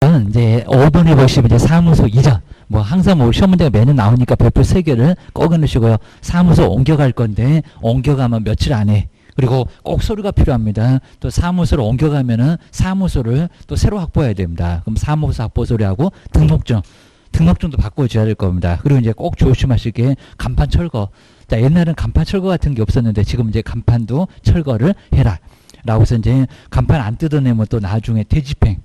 이제 5번에 보시면 이제 사무소 이전, 뭐 항상 뭐 시험 문제가 매년 나오니까 별표 3개를 꼭 넣으시고요. 사무소 옮겨갈 건데 옮겨가면 며칠 안에, 그리고 꼭 서류가 필요합니다. 또 사무소를 옮겨가면은 사무소를 또 새로 확보해야 됩니다. 그럼 사무소 확보 서류하고 등록증도 바꿔줘야 될 겁니다. 그리고 이제 꼭 조심하실 게 간판 철거. 자, 옛날에는 간판 철거 같은 게 없었는데 지금 이제 간판도 철거를 해라 라고 해서 이제 간판 안 뜯어내면 또 나중에 되집행,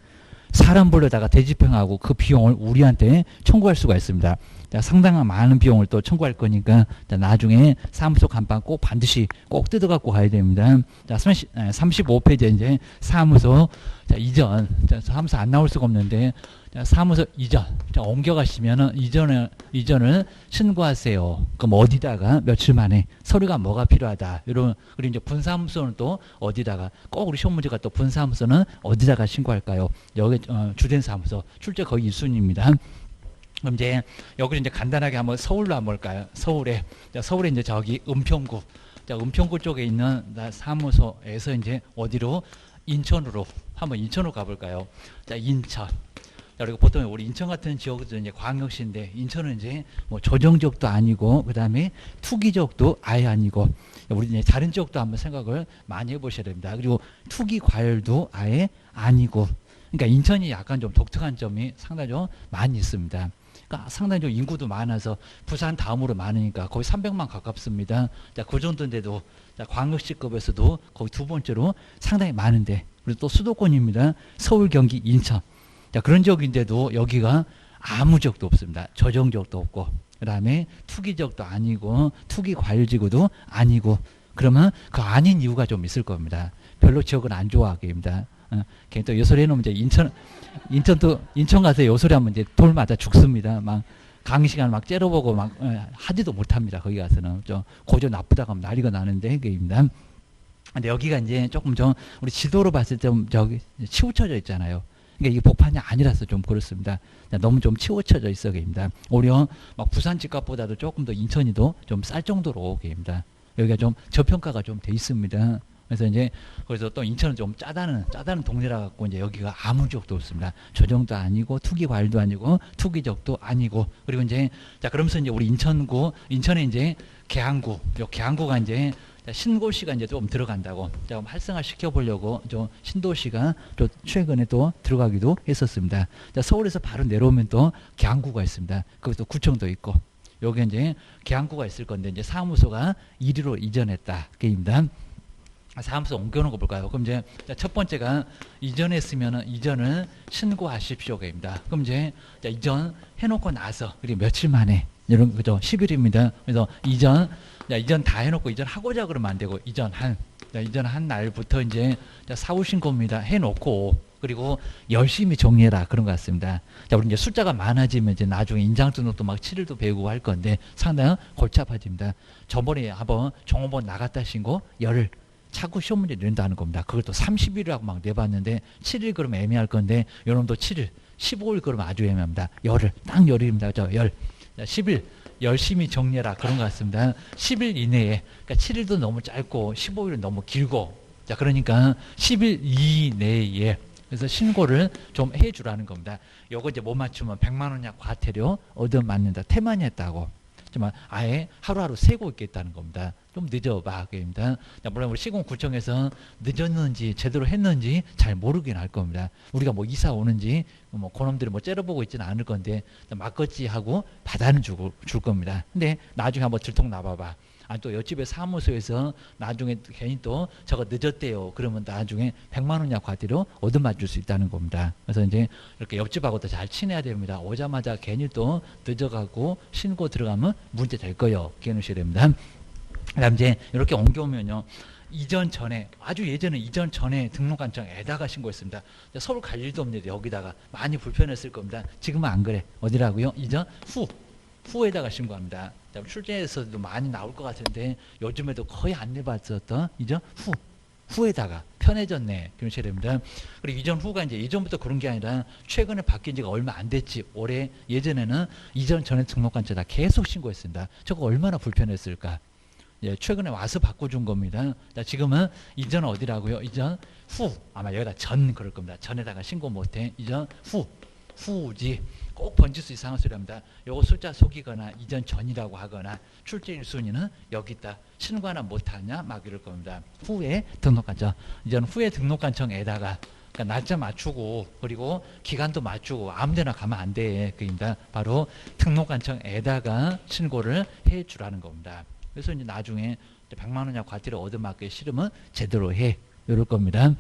사람 불러다가 되집행하고 그 비용을 우리한테 청구할 수가 있습니다. 자, 상당한 많은 비용을 또 청구할 거니까 자, 나중에 사무소 간판 꼭 반드시 꼭 뜯어갖고 가야 됩니다. 자, 35페이지에 이제 사무소 자, 이전, 자, 사무소 안 나올 수가 없는데 자, 사무소 이전, 자, 옮겨가시면은 이전을 신고하세요. 그럼 어디다가 며칠 만에 서류가 뭐가 필요하다. 이런, 그리고 이제 분사무소는 또 어디다가, 꼭 우리 시험 문제가 또 분사무소는 어디다가 신고할까요? 여기 주된 사무소, 출제 거의 1순위입니다. 그럼 이제 여기를 이제 간단하게 한번 서울로 한번 볼까요? 서울에 이제 저기 은평구, 자, 은평구 쪽에 있는 사무소에서 이제 어디로, 인천으로 한번 인천으로 가볼까요? 자, 인천. 자, 그리고 보통 우리 인천 같은 지역은 이제 광역시인데 인천은 이제 뭐 조정지역도 아니고 그 다음에 투기지역도 아예 아니고, 우리 이제 다른 지역도 한번 생각을 많이 해보셔야 됩니다. 그리고 투기 과열도 아예 아니고, 그러니까 인천이 약간 좀 독특한 점이 상당히 좀 많이 있습니다. 그러니까 상당히 좀 인구도 많아서 부산 다음으로 많으니까 거의 300만 가깝습니다. 자, 그 정도인데도 자, 광역시급에서도 거의 두 번째로 상당히 많은데, 그리고 또 수도권입니다. 서울, 경기, 인천. 자, 그런 지역인데도 여기가 아무 지역도 없습니다. 조정 지역도 없고, 그 다음에 투기 지역도 아니고, 투기 과열지구도 아니고, 그러면 그 아닌 이유가 좀 있을 겁니다. 별로 지역을 안 좋아하게입니다. 괜히 또 요소리 해놓으면 이제 인천 가서 요소리 하면 이제 돌마다 죽습니다. 막 강의시간 막 째려보고 막 하지도 못합니다. 거기 가서는 좀 고조 나쁘다고 하면 난리가 나는데 그입니다. 근데 여기가 이제 조금 좀 우리 지도로 봤을 때 좀 저기 치우쳐져 있잖아요. 그러니까 이게 복판이 아니라서 좀 그렇습니다. 너무 좀 치우쳐져 있어 계입니다. 오히려 막 부산 집값보다도 조금 더 인천이 더 좀 쌀 정도로 계입니다. 여기가 좀 저평가가 좀 돼 있습니다. 그래서 이제 그래서 또 인천은 좀 짜다는 동네라 갖고 이제 여기가 아무 지역도 없습니다. 조정도 아니고 투기 과열도 아니고 투기 지역도 아니고, 그리고 이제 자, 그러면서 이제 우리 인천에 이제 계양구, 요 계양구가 이제 신고시가 이제 좀 들어간다고 좀 활성화 시켜보려고 좀 신도시가 또 최근에 또 들어가기도 했었습니다. 자, 서울에서 바로 내려오면 또 계양구가 있습니다. 거기서 구청도 있고, 여기 이제 계양구가 있을 건데 이제 사무소가 이리로 이전했다. 그입니다. 사무소 옮겨놓은 거 볼까요? 그럼 이제 첫 번째가 이전했으면은 이전을 신고하십시오입니다. 그럼 이제 이전 해놓고 나서 그리고 며칠 만에 이런 거죠. 10일입니다. 그래서 이전 다 해놓고 이전하고자 그러면 안 되고 이전한 날부터 이제 사오신 겁니다. 해놓고 그리고 열심히 정리해라 그런 것 같습니다. 자, 우리 이제 숫자가 많아지면 이제 나중에 인장 등록도 막 7일도 배우고 할 건데 상당히 골치 아파집니다. 저번에 한번 종업원 나갔다 신고 열흘 자꾸 시험 문제 낸다는 겁니다. 그것도 30일이라고 막 내봤는데 7일 그러면 애매할 건데 여러분도 7일, 15일 그러면 아주 애매합니다. 열흘, 딱 열흘입니다. 그죠? 10일 열심히 정리해라 그런 것 같습니다. 10일 이내에, 그러니까 7일도 너무 짧고 15일은 너무 길고, 자, 그러니까 10일 이내에 그래서 신고를 좀 해주라는 겁니다. 요거 이제 못 맞추면 100만 원약 과태료 얻어맞는다. 태만이 했다고. 정말 아예 하루하루 세고 있겠다는 겁니다. 좀 늦어봐. 그입니다. 물론 우리 시공구청에서 늦었는지 제대로 했는지 잘 모르긴 할 겁니다. 우리가 뭐 이사 오는지 뭐 그놈들이 뭐 째려보고 있지는 않을 건데 막걸지 하고 받아는 줄 겁니다. 근데 나중에 한번 들통 나봐봐. 아, 또 옆집에 사무소에서 나중에 괜히 또 저거 늦었대요. 그러면 나중에 100만 원이나 과태료 얻어맞을 수 있다는 겁니다. 그래서 이제 이렇게 옆집하고도 잘 친해야 됩니다. 오자마자 괜히 또 늦어가고 신고 들어가면 문제 될 거예요. 기억하셔야 됩니다. 그다음 이제 이렇게 옮겨오면요. 이전 전에, 아주 예전에 이전 전에 등록관청에다가 신고했습니다. 서울 갈 일도 없는데 여기다가 많이 불편했을 겁니다. 지금은 안 그래. 어디라고요? 이전 후에다가 신고합니다. 출제에서도 많이 나올 것 같은데 요즘에도 거의 안 내봤었던 이전 후에다가 편해졌네. 그러셔야 됩니다. 그리고 이전 후가 이제 예전부터 그런 게 아니라 최근에 바뀐 지가 얼마 안 됐지. 올해 예전에는 이전 전에 등록관청에다 계속 신고했습니다. 저거 얼마나 불편했을까. 예, 최근에 와서 바꿔준 겁니다. 자, 지금은 이전 어디라고요? 이전 후. 아마 여기다 전 그럴 겁니다. 전에다가 신고 못해. 이전 후. 후지. 꼭 번질 수 이상한 소리합니다. 요거 숫자 속이거나 이전 전이라고 하거나 출제 1순위는 여기 있다. 신고하나 못하냐? 막 이럴 겁니다. 후에 등록관청. 이전 후에 등록관청에다가 그러니까 날짜 맞추고 그리고 기간도 맞추고 아무데나 가면 안 돼. 그입니다. 바로 등록관청에다가 신고를 해 주라는 겁니다. 그래서 이제 나중에 100만 원이나 과태료 얻어맞기 싫으면 제대로 해. 이럴 겁니다.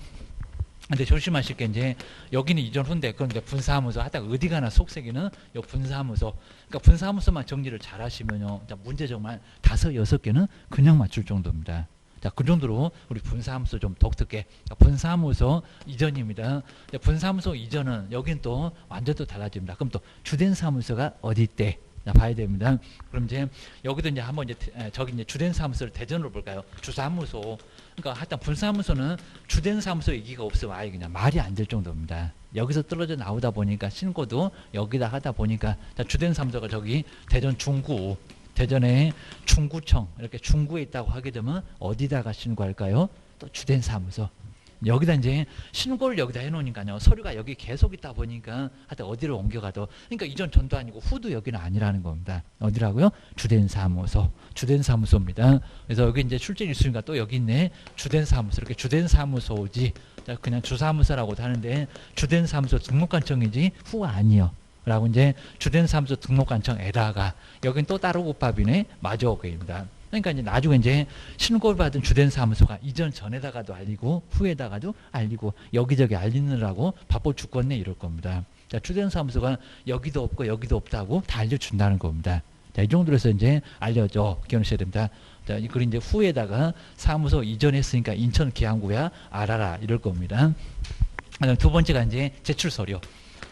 근데 조심하실 게 이제 여기는 이전 후인데 그런데 분사무소 하다 어디 가나 속색이는 요 분사무소. 그러니까 분사무소만 정리를 잘 하시면요. 문제 정말 5, 6개는 그냥 맞출 정도입니다. 자, 그 정도로 우리 분사무소 좀 독특해. 분사무소 이전입니다. 분사무소 이전은 여긴 또 완전 또 달라집니다. 그럼 또 주된 사무소가 어디 있대? 자, 봐야 됩니다. 그럼 이제 여기도 이제 한번 이제 저기 이제 주된 사무소를 대전으로 볼까요? 주사무소. 그러니까 하여튼 분사무소는 주된 사무소 얘기가 없으면 아예 그냥 말이 안 될 정도입니다. 여기서 떨어져 나오다 보니까 신고도 여기다 하다 보니까 자, 주된 사무소가 저기 대전 중구. 대전에 중구청 이렇게 중구에 있다고 하게 되면 어디다가 신고할까요? 또 주된 사무소. 여기다 이제 신고를 여기다 해놓으니까요. 서류가 여기 계속 있다 보니까 하여튼 어디로 옮겨가도 그러니까 이전 전도 아니고 후도 여기는 아니라는 겁니다. 어디라고요? 주된 사무소. 주된 사무소입니다. 그래서 여기 이제 출제 일수니까 또 여기 있네. 주된 사무소. 이렇게 주된 사무소지. 그냥 주사무소라고도 하는데 주된 사무소 등록관청이지 후가 아니요. 라고 이제 주된 사무소 등록관청에다가 여긴 또 따로 곱합이네. 마저 오케이입니다. 그러니까 이제 나중에 이제 신고를 받은 주된 사무소가 이전 전에다가도 알리고 후에다가도 알리고 여기저기 알리느라고 바빠 죽겠네 이럴 겁니다. 자, 주된 사무소가 여기도 없고 여기도 없다고 다 알려준다는 겁니다. 자, 이 정도로 해서 이제 알려줘. 기억하셔야 됩니다. 자, 그리고 이제 후에다가 사무소 이전했으니까 인천 계양구야 알아라 이럴 겁니다. 두 번째가 이제 제출 서류.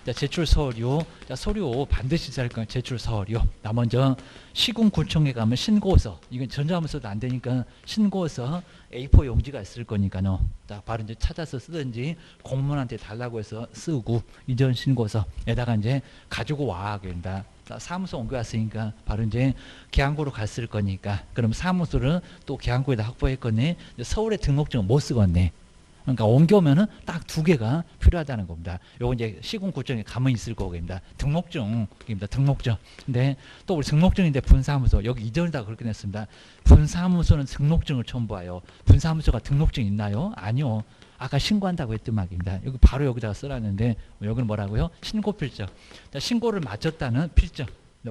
자, 제출 서류. 자, 서류 반드시 할 건 제출 서류. 나 먼저 시군구청에 가면 신고서. 이건 전자하면서도 안 되니까 신고서 A4 용지가 있을 거니까요. 자, 바로 이제 찾아서 쓰든지 공무원한테 달라고 해서 쓰고 이전 신고서에다가 이제 가지고 와 된다. 자, 사무소 옮겨왔으니까 바로 이제 계양구로 갔을 거니까 그럼 사무소를 또 계양구에다 확보했거니 서울에 등록증을 못 쓰겠네. 그러니까 옮겨오면은 딱 2개가 필요하다는 겁니다. 요거 이제 시군구청에 가면 있을 거입니다. 등록증입니다. 등록증. 근데 또 우리 등록증인데 분사무소 여기 이전에다 그렇게 냈습니다. 분사무소는 등록증을 첨부하여. 분사무소가 등록증 있나요? 아니요. 아까 신고한다고 했던 말입니다. 여기 바로 여기다가 써놨는데 여기는 뭐라고요? 신고필증. 자, 신고를 마쳤다는 필증.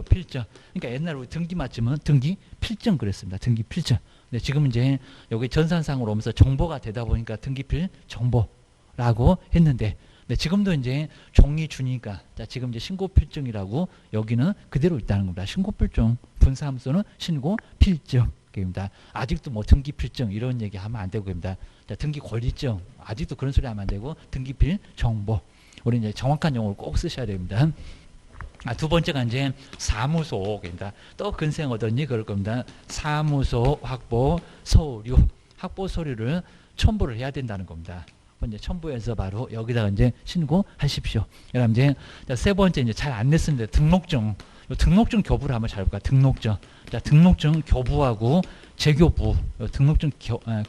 필증. 그러니까 옛날에 우리 등기 맞추면 등기 필증 그랬습니다. 등기 필증. 네, 지금 이제 여기 전산상으로 오면서 정보가 되다 보니까 등기필 정보라고 했는데, 네, 지금도 이제 종이 주니까, 자, 지금 이제 신고필증이라고 여기는 그대로 있다는 겁니다. 신고필증, 분사무소는 신고필증입니다. 아직도 뭐 등기필증 이런 얘기 하면 안 되고 입니다. 자, 등기권리증, 아직도 그런 소리 하면 안 되고, 등기필 정보. 우리 이제 정확한 용어를 꼭 쓰셔야 됩니다. 두 번째가 이제 사무소입니다. 또 근생 얻었니? 그럴 겁니다. 사무소 확보 서류. 확보 서류를 첨부를 해야 된다는 겁니다. 이제 첨부해서 바로 여기다가 이제 신고하십시오. 그다음 이제 세 번째 이제 잘 안 냈는데 등록증. 등록증 교부를 한번 잘 볼까요? 등록증. 자, 등록증 교부하고 재교부. 등록증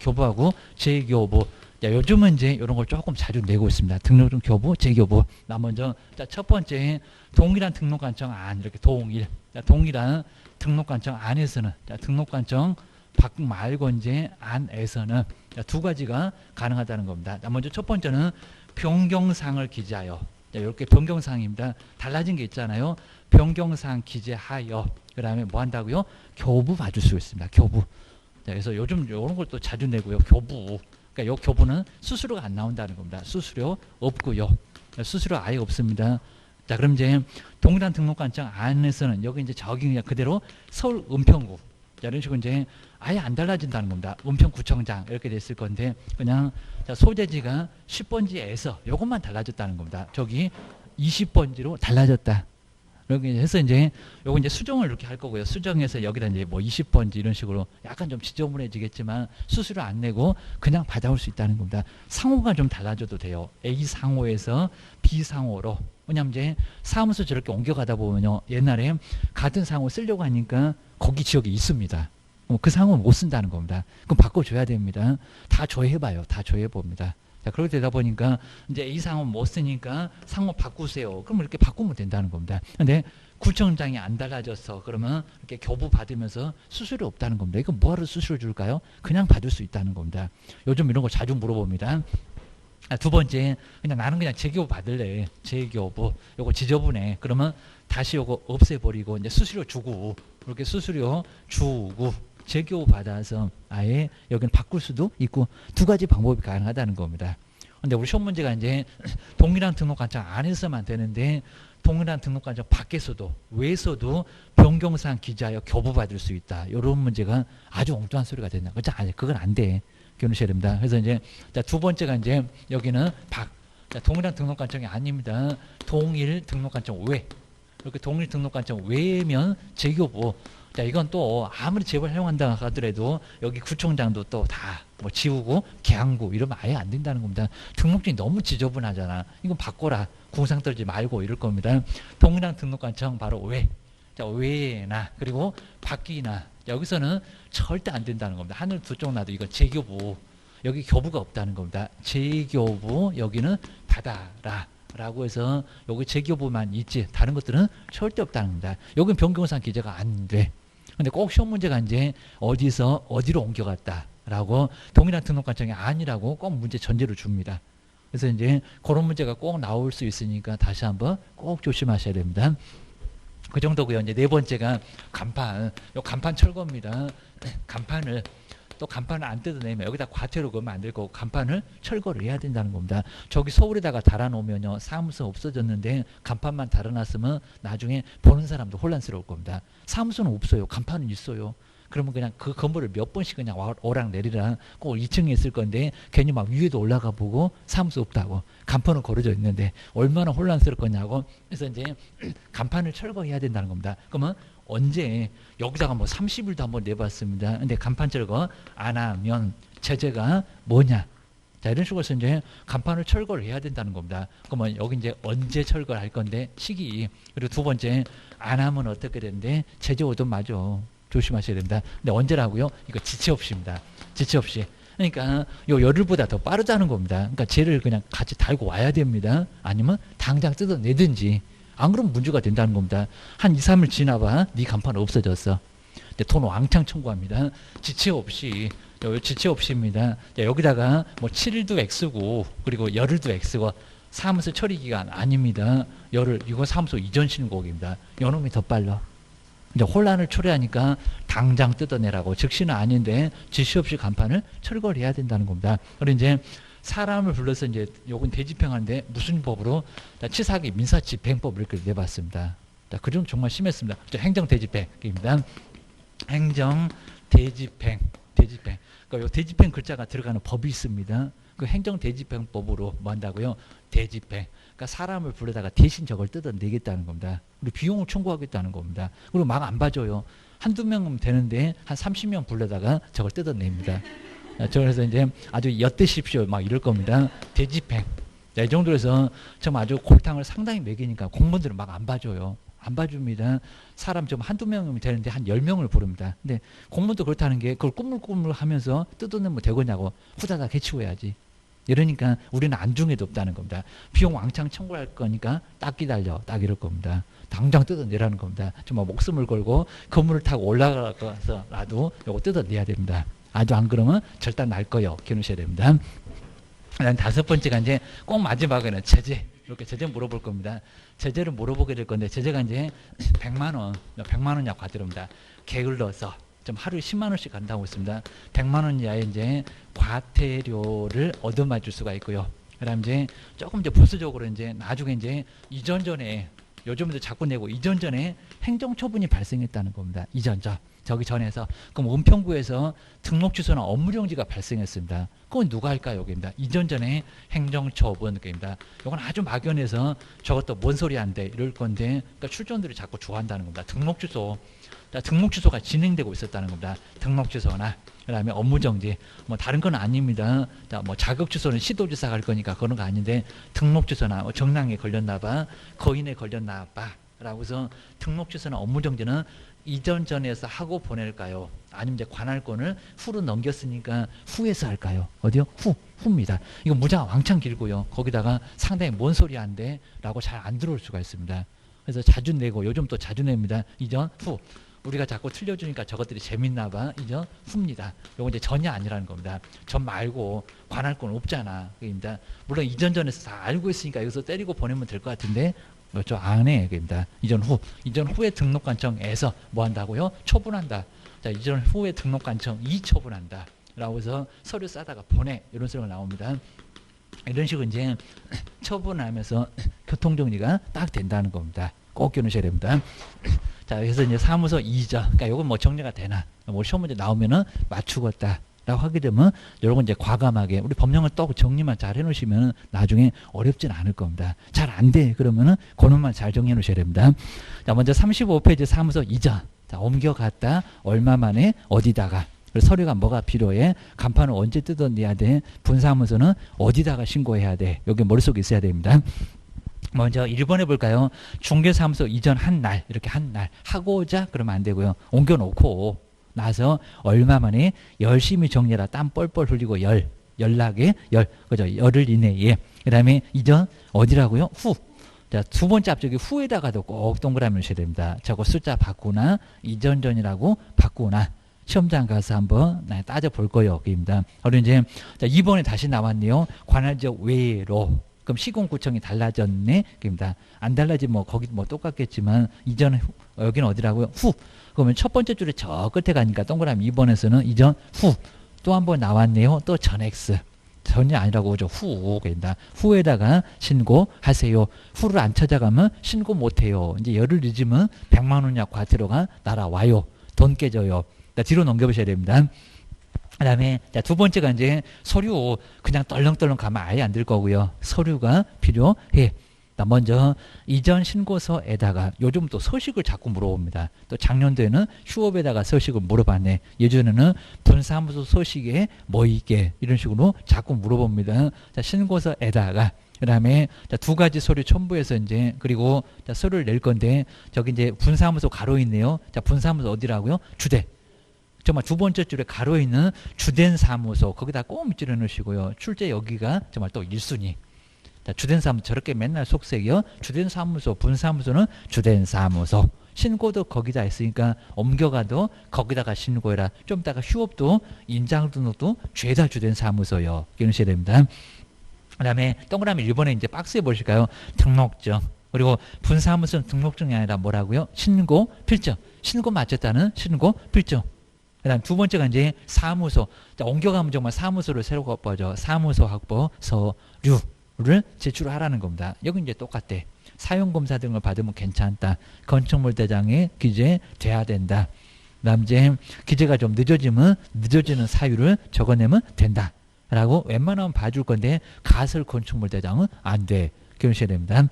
교부하고 재교부. 자, 요즘은 이제 이런 걸 조금 자주 내고 있습니다. 등록증 교부, 재교부. 나 먼저 자, 첫 번째 동일한 등록관청 안 이렇게 동일. 자, 동일한 등록관청 안에서는 자, 등록관청 밖 말고 이제 안에서는 자, 2가지가 가능하다는 겁니다. 자, 먼저 첫 번째는 변경사항을 기재하여. 자, 이렇게 변경사항입니다. 달라진 게 있잖아요. 변경사항 기재하여. 그다음에 뭐 한다고요? 교부 봐줄 수 있습니다. 교부. 자, 그래서 요즘 이런 걸 또 자주 내고요. 교부. 그러니까 요 교부는 수수료가 안 나온다는 겁니다. 수수료 없고요. 수수료 아예 없습니다. 자, 그럼 이제 동일한 등록관청 안에서는 여기 이제 저기 그냥 그대로 서울 은평구. 자, 이런 식으로 이제 아예 안 달라진다는 겁니다. 은평구청장 이렇게 됐을 건데 그냥 자, 소재지가 10번지에서 요것만 달라졌다는 겁니다. 저기 20번지로 달라졌다. 이렇게 해서 이제 요거 이제 수정을 이렇게 할 거고요. 수정해서 여기다 이제 뭐 20번지 이런 식으로 약간 좀 지저분해지겠지만 수수료 안 내고 그냥 받아올 수 있다는 겁니다. 상호가 좀 달라져도 돼요. A 상호에서 B 상호로. 왜냐면 이제 사무소 저렇게 옮겨가다 보면요. 옛날에 같은 상호 쓰려고 하니까 거기 지역이 있습니다. 그 상호는 못 쓴다는 겁니다. 그럼 바꿔줘야 됩니다. 다 조회해봐요. 다 조회해봅니다. 자, 그렇게 되다 보니까 이제 이 상호 못 쓰니까 상호 바꾸세요. 그럼 이렇게 바꾸면 된다는 겁니다. 근데 구청장이 안 달라졌어. 그러면 이렇게 교부 받으면서 수수료 없다는 겁니다. 이거 뭐하러 수수료 줄까요? 그냥 받을 수 있다는 겁니다. 요즘 이런 거 자주 물어봅니다. 두 번째, 그냥 나는 그냥 재교부 받을래. 재교부. 요거 지저분해. 그러면 다시 요거 없애버리고 이제 수수료 주고, 이렇게 수수료 주고 재교부 받아서 아예 여기는 바꿀 수도 있고 두 가지 방법이 가능하다는 겁니다. 근데 우리 시험 문제가 이제 동일한 등록관청 안에서만 되는데 동일한 등록관청 밖에서도 외에서도 변경사항 기재하여 교부받을 수 있다. 이런 문제가 아주 엉뚱한 소리가 된다. 그렇죠? 아니, 그건 안 돼. 기억하셔야 됩니다. 그래서 이제 두 번째가 이제 여기는 동일한 등록관청이 아닙니다. 동일 등록관청 외. 이렇게 동일 등록관청 외면 재교부. 자, 이건 또 아무리 재벌 사용한다 하더라도 여기 구청장도 또 다 뭐 지우고 개항구 이러면 아예 안 된다는 겁니다. 등록증이 너무 지저분하잖아. 이건 바꿔라. 궁상 떨지 말고 이럴 겁니다. 동일한 등록관청 바로 외. 자, 외나 그리고 밖이나 여기서는 절대 안 된다는 겁니다. 하늘 두 쪽 놔도 이건 재교부. 여기 교부가 없다는 겁니다. 재교부 여기는 받아라. 라고 해서 여기 재교부만 있지 다른 것들은 절대 없다는 겁니다. 여기는 변경사항 기재가 안 돼. 근데 꼭 시험 문제가 이제 어디서 어디로 옮겨갔다 라고 동일한 등록관청이 아니라고 꼭 문제 전제로 줍니다. 그래서 이제 그런 문제가 꼭 나올 수 있으니까 다시 한번 꼭 조심하셔야 됩니다. 그 정도고요. 이제 네 번째가 간판. 요 간판 철거입니다. 간판을 안 뜯어내면 여기다 과태료 그러면 안 될 거고 간판을 철거를 해야 된다는 겁니다. 저기 서울에다가 달아놓으면요. 사무소 없어졌는데 간판만 달아놨으면 나중에 보는 사람도 혼란스러울 겁니다. 사무소는 없어요. 간판은 있어요. 그러면 그냥 그 건물을 몇 번씩 그냥 오락 내리라. 꼭 2층에 있을 건데 괜히 막 위에도 올라가 보고 사무소 없다고 간판은 걸어져 있는데 얼마나 혼란스러울 거냐고. 그래서 이제 간판을 철거해야 된다는 겁니다. 그러면 언제 여기다가 뭐 30일도 한번 내봤습니다. 근데 간판 철거 안 하면 제재가 뭐냐? 자, 이런 식으로 해서 이제 간판을 철거를 해야 된다는 겁니다. 그러면 여기 이제 언제 철거를 할 건데 시기. 그리고 두 번째 안 하면 어떻게 되는데 제재 오든 맞아. 조심하셔야 됩니다. 근데 언제라고요? 이거 지체 없이입니다. 지체 없이. 그러니까 요 열흘보다 더 빠르다는 겁니다. 그러니까 쟤를 그냥 같이 달고 와야 됩니다. 아니면 당장 뜯어내든지. 안 그러면 문제가 된다는 겁니다. 한 2, 3일 지나봐. 네 간판 없어졌어. 돈 왕창 청구합니다. 지체 없이. 지체 없이입니다. 여기다가 뭐 7일도 X고 그리고 열흘도 X고 사무소 처리 기간 아닙니다. 열흘. 이거 사무소 이전 신고입니다. 요놈이 더 빨라. 이제 혼란을 초래하니까 당장 뜯어내라고. 즉시는 아닌데 지시 없이 간판을 철거를 해야 된다는 겁니다. 그리고 이제 사람을 불러서 이제 요건 대집행하는데 무슨 법으로 치사하게 민사집행법을 이렇게 내봤습니다. 그 정도 정말 심했습니다. 행정대집행입니다. 행정대집행. 그러니까 요 대집행 글자가 들어가는 법이 있습니다. 그 행정대집행법으로 뭐 한다고요? 대집행. 그러니까 사람을 불러다가 대신 저걸 뜯어내겠다는 겁니다. 그리고 비용을 청구하겠다는 겁니다. 그리고 막 안 봐줘요. 한두 명은 되는데 한 30명 불러다가 저걸 뜯어냅니다. 그래서 이제 아주 엿드십시오 막 이럴 겁니다. 대집행. 이 정도로 해서 정말 아주 골탕을 상당히 먹이니까 공무원들은 막 안 봐줘요. 안 봐줍니다. 사람 좀 한두 명이면 되는데 한 10명을 부릅니다. 근데 공무원도 그렇다는 게 그걸 꾸물꾸물 하면서 뜯어내면 되겠냐고 후다닥 해치워야지. 이러니까 우리는 안중에도 없다는 겁니다. 비용 왕창 청구할 거니까 딱 기다려. 딱 이럴 겁니다. 당장 뜯어내라는 겁니다. 정말 목숨을 걸고 건물을 타고 올라가서라도 이거 뜯어내야 됩니다. 아주 안 그러면 절단 날 거예요. 기억하셔야 됩니다. 그다음 다섯 번째가 이제 꼭 마지막에는 제재. 이렇게 제재 물어볼 겁니다. 제재를 물어보게 될 건데 제재가 이제 100만 원, 100만 원 이하고 가더랍니다. 게을러서 좀 하루에 10만 원씩 간다고 했습니다. 100만 원 이하의 이제 과태료를 얻어맞을 수가 있고요. 그다음 이제 조금 이제 보수적으로 이제 나중에 이제 이전 전에 요즘도 자꾸 내고 이전 전에 행정처분이 발생했다는 겁니다. 이전 저기 전에서 그럼 은평구에서 등록취소나 업무정지가 발생했습니다. 그건 누가 할까요? 여기입니다. 이전 전에 행정처분 입니다. 이건 아주 막연해서 저것도 뭔 소리 안 돼 이럴 건데 그러니까 출전들이 자꾸 좋아한다는 겁니다. 등록취소. 등록취소가 진행되고 있었다는 겁니다. 등록취소나 그다음에 업무정지 뭐 다른 건 아닙니다. 뭐 자격취소는 시도지사가 할 거니까 그런 거 아닌데 등록취소나 정랑에 걸렸나봐 거인에 걸렸나봐 라고서 등록취소나 업무정지는 이전 전에서 하고 보낼까요? 아니면 이제 관할권을 후로 넘겼으니까 후에서 할까요? 어디요? 후입니다. 이거 문자가 왕창 길고요. 거기다가 상당히 뭔 소리 안 돼? 라고 잘 안 들어올 수가 있습니다. 그래서 자주 내고 요즘 또 자주 냅니다. 이전 후. 우리가 자꾸 틀려주니까 저것들이 재밌나 봐. 이전 후입니다. 요거 이제 전이 아니라는 겁니다. 전 말고 관할권 없잖아. 그입니다. 물론 이전 전에서 다 알고 있으니까 여기서 때리고 보내면 될 것 같은데 저 안에 그입니다. 이전 후. 이전 후에 등록관청에서 뭐 한다고요? 처분한다. 자, 이전 후에 등록관청이 처분한다. 라고 해서 서류 싸다가 보내. 이런 소리가 나옵니다. 이런 식으로 이제 처분하면서 교통정리가 딱 된다는 겁니다. 꼭 기억하셔야 됩니다. 자, 그래서 이제 사무소 이전. 그러니까 요건 뭐 정리가 되나. 뭐 시험 문제 나오면은 맞추겠다. 라고 하게 되면 여러분 이제 과감하게 우리 법령을 또 정리만 잘 해놓으시면 나중에 어렵진 않을 겁니다. 잘 안 돼. 그러면은 그놈만 잘 정리해 놓으셔야 됩니다. 자, 먼저 35페이지 사무소 이전. 자, 옮겨갔다. 얼마 만에 어디다가. 그래서 서류가 뭐가 필요해? 간판을 언제 뜯어내야 돼? 분사무소는 어디다가 신고해야 돼? 여기 머릿속에 있어야 됩니다. 먼저 1번 해볼까요? 중개사무소 이전 한 날, 이렇게 한 날 하고자 그러면 안 되고요. 옮겨놓고 나서 얼마 만에 열심히 정리해라. 땀 뻘뻘 흘리고 연락에 그죠? 열흘 이내에. 그 다음에 이전 어디라고요? 후. 자, 두 번째 앞쪽에 후에다가도 꼭 동그라미 넣으셔야 됩니다. 저거 숫자 바꾸나 이전 전이라고 바꾸나 시험장 가서 한번 따져볼 거예요. 입니다. 그리고 이제 자, 2번에 다시 나왔네요. 관할지역 외로. 그럼 시공구청이 달라졌네. 입니다. 안 달라지면 뭐 거기 뭐 똑같겠지만 이전 여기는 어디라고요? 후. 그러면 첫 번째 줄에 저 끝에 가니까 동그라미 2번에서는 이전 후. 또 한 번 나왔네요. 또 전 X. 전이 아니라고 그죠. 후입니다. 후에다가 신고하세요. 후를 안 찾아가면 신고 못해요. 이제 열흘 늦으면 100만 원 이하 과태료가 날아와요. 돈 깨져요. 뒤로 넘겨보셔야 됩니다. 그 다음에 두 번째가 이제 서류 그냥 떨렁떨렁 가면 아예 안 될 거고요. 서류가 필요해. 먼저 이전 신고서에다가 요즘 또 서식을 자꾸 물어봅니다. 또 작년도에는 휴업에다가 서식을 물어봤네. 예전에는 분사무소 서식에 뭐 있게 이런 식으로 자꾸 물어봅니다. 자, 신고서에다가 그 다음에 두 가지 서류 첨부해서 이제 그리고 서류를 낼 건데 저기 이제 분사무소 가로 있네요. 자, 분사무소 어디라고요? 주대. 정말 두 번째 줄에 가로 있는 주된 사무소 거기다 꼭 밑줄여 넣으시고요. 출제 여기가 정말 또 1순위. 자, 주된 사무소 저렇게 맨날 속색이요. 주된 사무소, 분사무소는 주된 사무소. 신고도 거기다 했으니까 옮겨가도 거기다가 신고해라. 좀 이따가 휴업도 인장등록도 죄다 주된 사무소요. 기억하셔야 됩니다. 그 다음에 동그라미 1번에 이제 박스에 보실까요? 등록증. 그리고 분사무소는 등록증이 아니라 뭐라고요? 신고 필증. 신고 마쳤다는 신고 필증. 그 다음 두 번째가 이제 사무소. 자, 옮겨가면 정말 사무소를 새로 확보하죠. 사무소 확보 서류를 제출하라는 겁니다. 여기 이제 똑같대. 사용검사 등을 받으면 괜찮다. 건축물 대장에 기재돼야 된다. 그 다음 이제 기재가 좀 늦어지면 늦어지는 사유를 적어내면 된다. 라고 웬만하면 봐줄 건데 가설 건축물 대장은 안 돼. 기억하셔야 됩니다.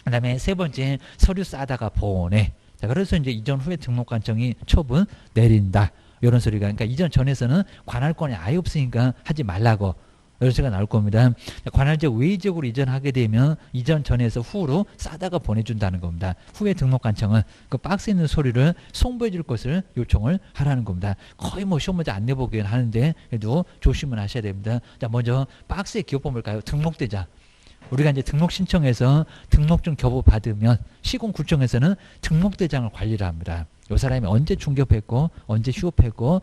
그 다음에 세 번째 서류 싸다가 보내. 자, 그래서 이제 이전 후에 등록관청이 처분 내린다. 이런 소리가. 그러니까 이전 전에서는 관할권이 아예 없으니까 하지 말라고. 이런 소리가 나올 겁니다. 관할지역 외지역으로 이전하게 되면 이전 전에서 후로 싸다가 보내준다는 겁니다. 후에 등록관청은 그 박스에 있는 서류를 송부해 줄 것을 요청을 하라는 겁니다. 거의 뭐 시험 문제 안 내보긴 하는데 그래도 조심을 하셔야 됩니다. 자, 먼저 박스에 기호번 볼까요? 등록대장. 우리가 이제 등록 신청해서 등록증 교부 받으면 시공구청에서는 등록대장을 관리를 합니다. 이 사람이 언제 중개했고 언제 휴업했고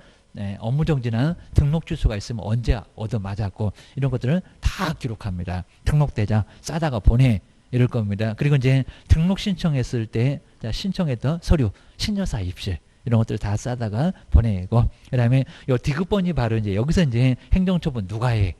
업무정지나 등록 주소가 있으면 언제 얻어맞았고 이런 것들을 다 기록합니다. 등록대장 싸다가 보내 이럴 겁니다. 그리고 이제 등록 신청했을 때 신청했던 서류, 신여사 입실 이런 것들을 다 싸다가 보내고 그 다음에 요 디귿번이 바로 이제 여기서 이제 행정처분 누가 해?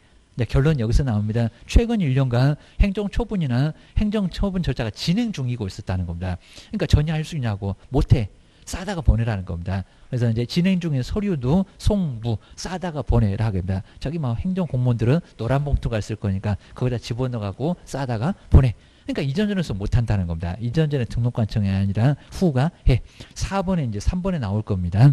결론 여기서 나옵니다. 최근 1년간 행정처분이나 행정처분 절차가 진행 중이고 있었다는 겁니다. 그러니까 전혀 할 수 있냐고 못해. 싸다가 보내라는 겁니다. 그래서 이제 진행 중인 서류도 송부 싸다가 보내라 합니다. 저기 뭐 행정 공무원들은 노란 봉투가 있을 거니까 거기다 집어넣어가고 싸다가 보내. 그러니까 이전전에서 못한다는 겁니다. 이전전에 등록관청이 아니라 후가 해. 4번에 이제 3번에 나올 겁니다.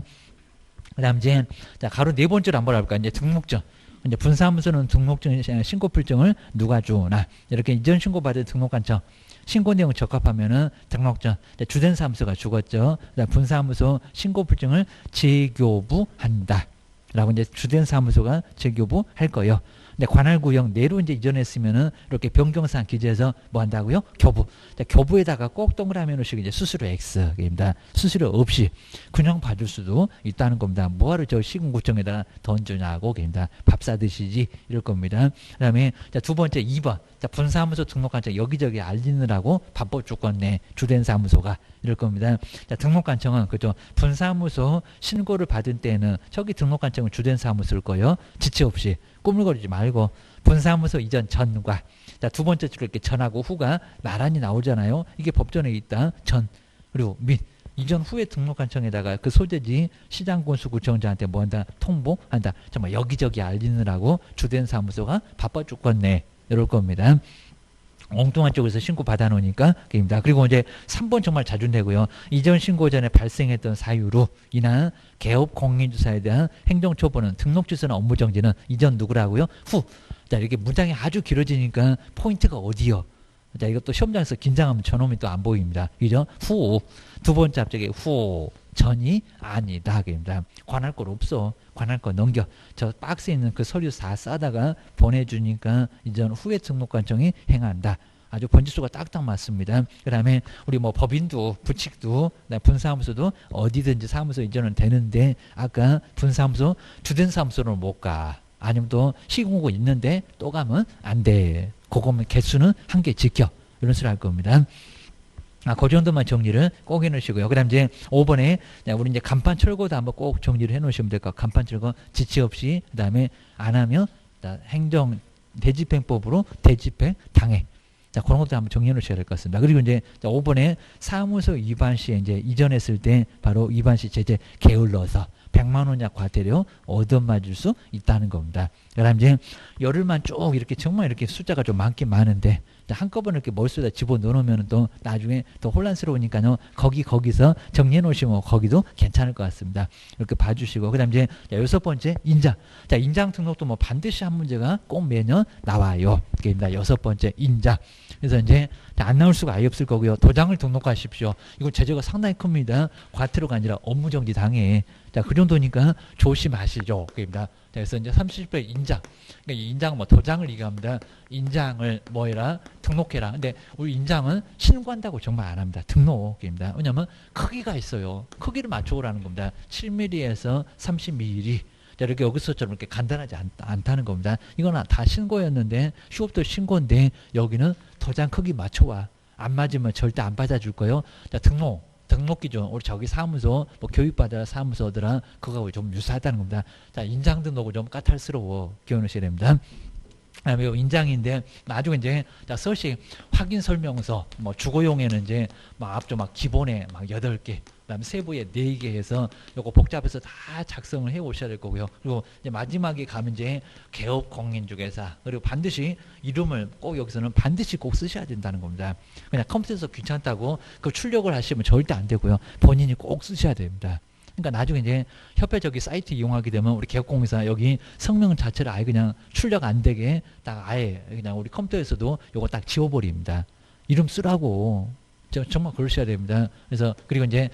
그 다음 이제 자, 가로 네 번째로 한번 해볼까? 이제 등록증. 이제 분사무소는 등록증 신고필증을 누가 주나 이렇게 이전 신고받은 등록관청 신고 내용 적합하면은 등록전 주된 사무소가 죽었죠. 분사무소 신고 불증을 재교부한다. 라고 이제 주된 사무소가 재교부 할 거예요. 근데 관할 구역 내로 이제 이전했으면은 이렇게 변경사항 기재해서 뭐 한다고요? 교부. 교부에다가 꼭 동그라미 놓으시고 이제 수수료 X입니다. 수수료 없이 그냥 받을 수도 있다는 겁니다. 뭐하러 저 시군구청에다가 던져냐고 입니다. 밥 사드시지 이럴 겁니다. 그다음에 자, 두 번째 2번. 자, 분사무소 등록관청 여기저기 알리느라고 바빠 죽겠네. 주된 사무소가 이럴 겁니다. 자, 등록관청은 그죠. 분사무소 신고를 받은 때는 저기 등록관청은 주된 사무소일 거예요. 지체 없이 꾸물거리지 말고 분사무소 이전 전과 자, 두 번째 줄에 이렇게 전하고 후가 나란히 나오잖아요. 이게 법전에 있다. 전 그리고 및 이전 후에 등록관청에다가 그 소재지 시장군수구청장한테 뭐 한다? 통보한다. 정말 여기저기 알리느라고 주된 사무소가 바빠 죽겠네. 이럴 겁니다. 엉뚱한 쪽에서 신고 받아놓으니까 입니다. 그리고 이제 3번 정말 자주 내고요. 이전 신고 전에 발생했던 사유로 인한 개업 공인주사에 대한 행정처분은 등록취소나 업무정지는 이전 누구라고요? 후. 자, 이렇게 문장이 아주 길어지니까 포인트가 어디요? 자, 이것도 시험장에서 긴장하면 저놈이 또 안 보입니다. 그죠? 후. 두 번째 앞쪽에 후. 전이 아니다. 입니다. 관할 건 없어. 관할 건 넘겨. 저 박스에 있는 그 서류 다 싸다가 보내주니까 이전 후에 등록관청이 행한다. 아주 번지수가 딱딱 맞습니다. 그 다음에 우리 뭐 법인도 부칙도 분사무소도 어디든지 사무소 이전은 되는데 아까 분사무소 주된 사무소로 못 가. 아니면 또 시공고 있는데 또 가면 안 돼. 그거면 개수는 한 개 지켜. 이런 소리 할 겁니다. 그 정도만 정리를 꼭 해놓으시고요. 그 다음 이제 5번에 우리 이제 간판 철거도 한번 꼭 정리를 해놓으시면 될 것 같아요. 간판 철거 지체 없이 그 다음에 안 하면 행정 대집행법으로 대집행 당해. 자, 그런 것도 한번 정리해 놓으셔야 될 것 같습니다. 그리고 이제 5번에 사무소 위반 시에 이제 이전했을 때 바로 위반 시 제재 게을러서 100만 원 이하 과태료 얻어맞을 수 있다는 겁니다. 그다음 이제 열흘만 쭉 이렇게 정말 이렇게 숫자가 좀 많긴 많은데 한꺼번에 이렇게 머릿속에다 집어넣으면 또 나중에 더 혼란스러우니까요. 거기서 정리해 놓으시면 거기도 괜찮을 것 같습니다. 이렇게 봐주시고 그다음 이제 6번째 인장. 자, 인장 등록도 뭐 반드시 한 문제가 꼭 매년 나와요. 그게입니다. 6번째 인장. 그래서 이제 안 나올 수가 아예 없을 거고요. 도장을 등록하십시오. 이건 제재가 상당히 큽니다. 과태료가 아니라 업무정지 당해. 자, 그 정도니까 조심하시죠. 그입니다. 그래서 이제 30배 인장. 그러니까 이 인장 뭐 도장을 얘기합니다. 인장을 뭐 해라? 등록해라. 근데 우리 인장은 신고한다고 정말 안 합니다. 등록입니다. 왜냐하면 크기가 있어요. 크기를 맞춰오라는 겁니다. 7mm에서 30mm. 자, 이렇게 여기서처럼 이렇게 간단하지 않다는 겁니다. 이거는 다 신고였는데 휴업도 신고인데 여기는 도장 크기 맞춰와. 안 맞으면 절대 안 받아줄 거예요. 자, 등록 기준 우리 저기 사무소 뭐 교육받아 사무소들은 그거하고 좀 유사하다는 겁니다. 자, 인장 등록은 좀 까탈스러워 기억하셔야 됩니다. 그다음에 인장인데 나중에 이제 자, 서식 확인 설명서 뭐 주거용에는 이제 막 앞쪽 막 기본에 막 8개 그다음에 세부에 4개 해서 요거 복잡해서 다 작성을 해 오셔야 될 거고요. 그리고 이제 마지막에 가면 이제 개업 공인중개사 그리고 반드시 이름을 꼭 여기서는 반드시 꼭 쓰셔야 된다는 겁니다. 그냥 컴퓨터에서 귀찮다고 그 출력을 하시면 절대 안 되고요. 본인이 꼭 쓰셔야 됩니다. 그러니까 나중에 이제 협회적인 사이트 이용하게 되면 우리 개업공사 여기 성명 자체를 아예 그냥 출력 안 되게 딱 아예 그냥 우리 컴퓨터에서도 요거 딱 지워버립니다. 이름 쓰라고. 정말 그러셔야 됩니다. 그래서 그리고 이제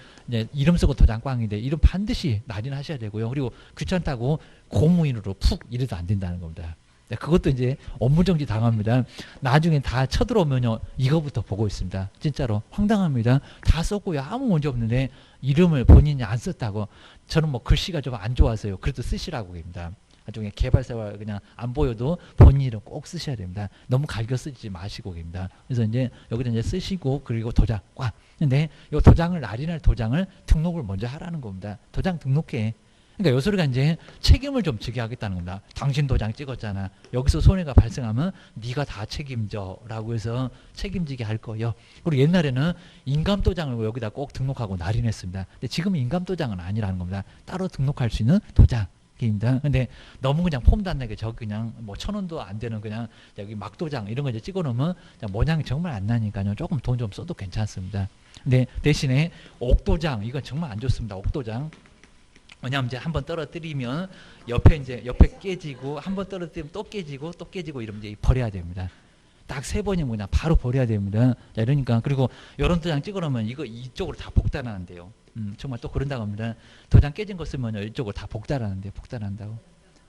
이름 쓰고 도장 꽝인데 이름 반드시 날인하셔야 되고요. 그리고 귀찮다고 공무인으로 푹 이래도 안 된다는 겁니다. 그것도 이제 업무정지 당합니다. 나중에 다 쳐들어오면요 이거부터 보고 있습니다. 진짜로 황당합니다. 다 썼고요 아무 문제 없는데 이름을 본인이 안 썼다고. 저는 뭐 글씨가 좀 안 좋아서요. 그래도 쓰시라고 합니다. 나중에 개발사가 그냥 안 보여도 본인 이름 꼭 쓰셔야 됩니다. 너무 갈겨 쓰지 마시고 됩니다. 그래서 이제 여기다 이제 쓰시고 그리고 도장 꽉. 근데 이 도장을 날인할 도장을 등록을 먼저 하라는 겁니다. 도장 등록해. 그러니까 요 소리가 이제 책임을 좀 지게 하겠다는 겁니다. 당신 도장 찍었잖아. 여기서 손해가 발생하면 네가 다 책임져라고 해서 책임지게 할 거예요. 그리고 옛날에는 인감 도장을 여기다 꼭 등록하고 날인했습니다. 근데 지금 인감 도장은 아니라는 겁니다. 따로 등록할 수 있는 도장. 입니다. 근데 너무 그냥 폼 단내게 저 그냥 뭐 1,000원도 안 되는 그냥 여기 막도장 이런 거 이제 찍어 놓으면 모양이 정말 안 나니까요. 조금 돈 좀 써도 괜찮습니다. 근데 대신에 옥도장 이건 정말 안 좋습니다. 옥도장. 왜냐하면 이제 한번 떨어뜨리면 옆에 깨지고 한번 떨어뜨리면 또 깨지고 이러면 이제 버려야 됩니다. 딱 3번이면 그냥 바로 버려야 됩니다. 자, 이러니까 그리고 이런 도장 찍어놓으면 이거 이쪽으로 다 복달하는데요. 정말 또 그런다고 합니다. 도장 깨진 거 쓰면 이쪽으로 다 복달하는데 복달한다고.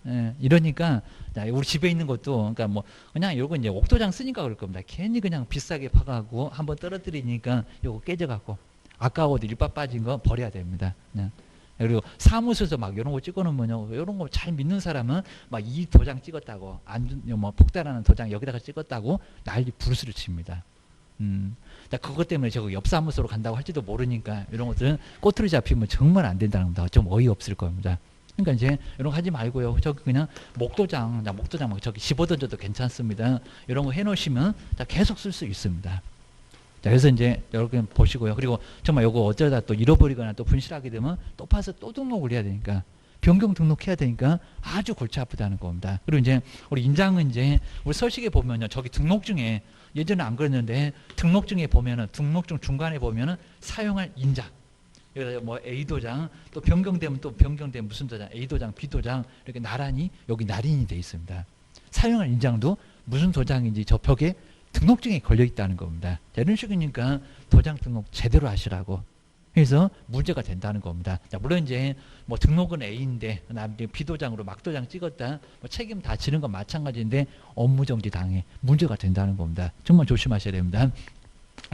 예, 이러니까 자, 우리 집에 있는 것도 그러니까 뭐 그냥 요거 이제 옥도장 쓰니까 그럴 겁니다. 괜히 그냥 비싸게 파가고 한번 떨어뜨리니까 요거 깨져갖고 아까워도 일밥 빠진 거 버려야 됩니다. 그냥. 그리고 사무소에서 막 이런 거 찍어놓으면요, 이런 거 잘 믿는 사람은 막 이 도장 찍었다고 뭐 복달하는 도장 여기다가 찍었다고 난리 부르스를 칩니다. 자, 그것 때문에 저거 옆 사무소로 간다고 할지도 모르니까 이런 것들은 꼬투리 잡히면 정말 안 된다는 겁니다. 좀 어이없을 겁니다. 그러니까 이제 이런 거 하지 말고요. 저기 그냥 목도장, 목도장 막 저기 집어던져도 괜찮습니다. 이런 거 해놓으시면 자, 계속 쓸 수 있습니다. 자, 그래서 이제 여러분 보시고요. 그리고 정말 요거 어쩌다 또 잃어버리거나 또 분실하게 되면 또 파서 또 등록을 해야 되니까 변경 등록해야 되니까 아주 골치 아프다는 겁니다. 그리고 이제 우리 인장은 이제 우리 서식에 보면요. 저기 등록증에 예전에 안 그랬는데 등록증에 보면은 등록증 중간에 보면은 사용할 인장. 여기다 뭐 A 도장 또 변경되면 또 변경된 무슨 도장 A 도장 B 도장 이렇게 나란히 여기 날인이 돼 있습니다. 사용할 인장도 무슨 도장인지 저 벽에 등록증에 걸려 있다는 겁니다. 자, 이런 식이니까 도장 등록 제대로 하시라고 해서 문제가 된다는 겁니다. 자, 물론 이제 뭐 등록은 A인데 B 도장으로 막도장 찍었다 뭐 책임 다 지는 건 마찬가지인데 업무정지 당해 문제가 된다는 겁니다. 정말 조심하셔야 됩니다.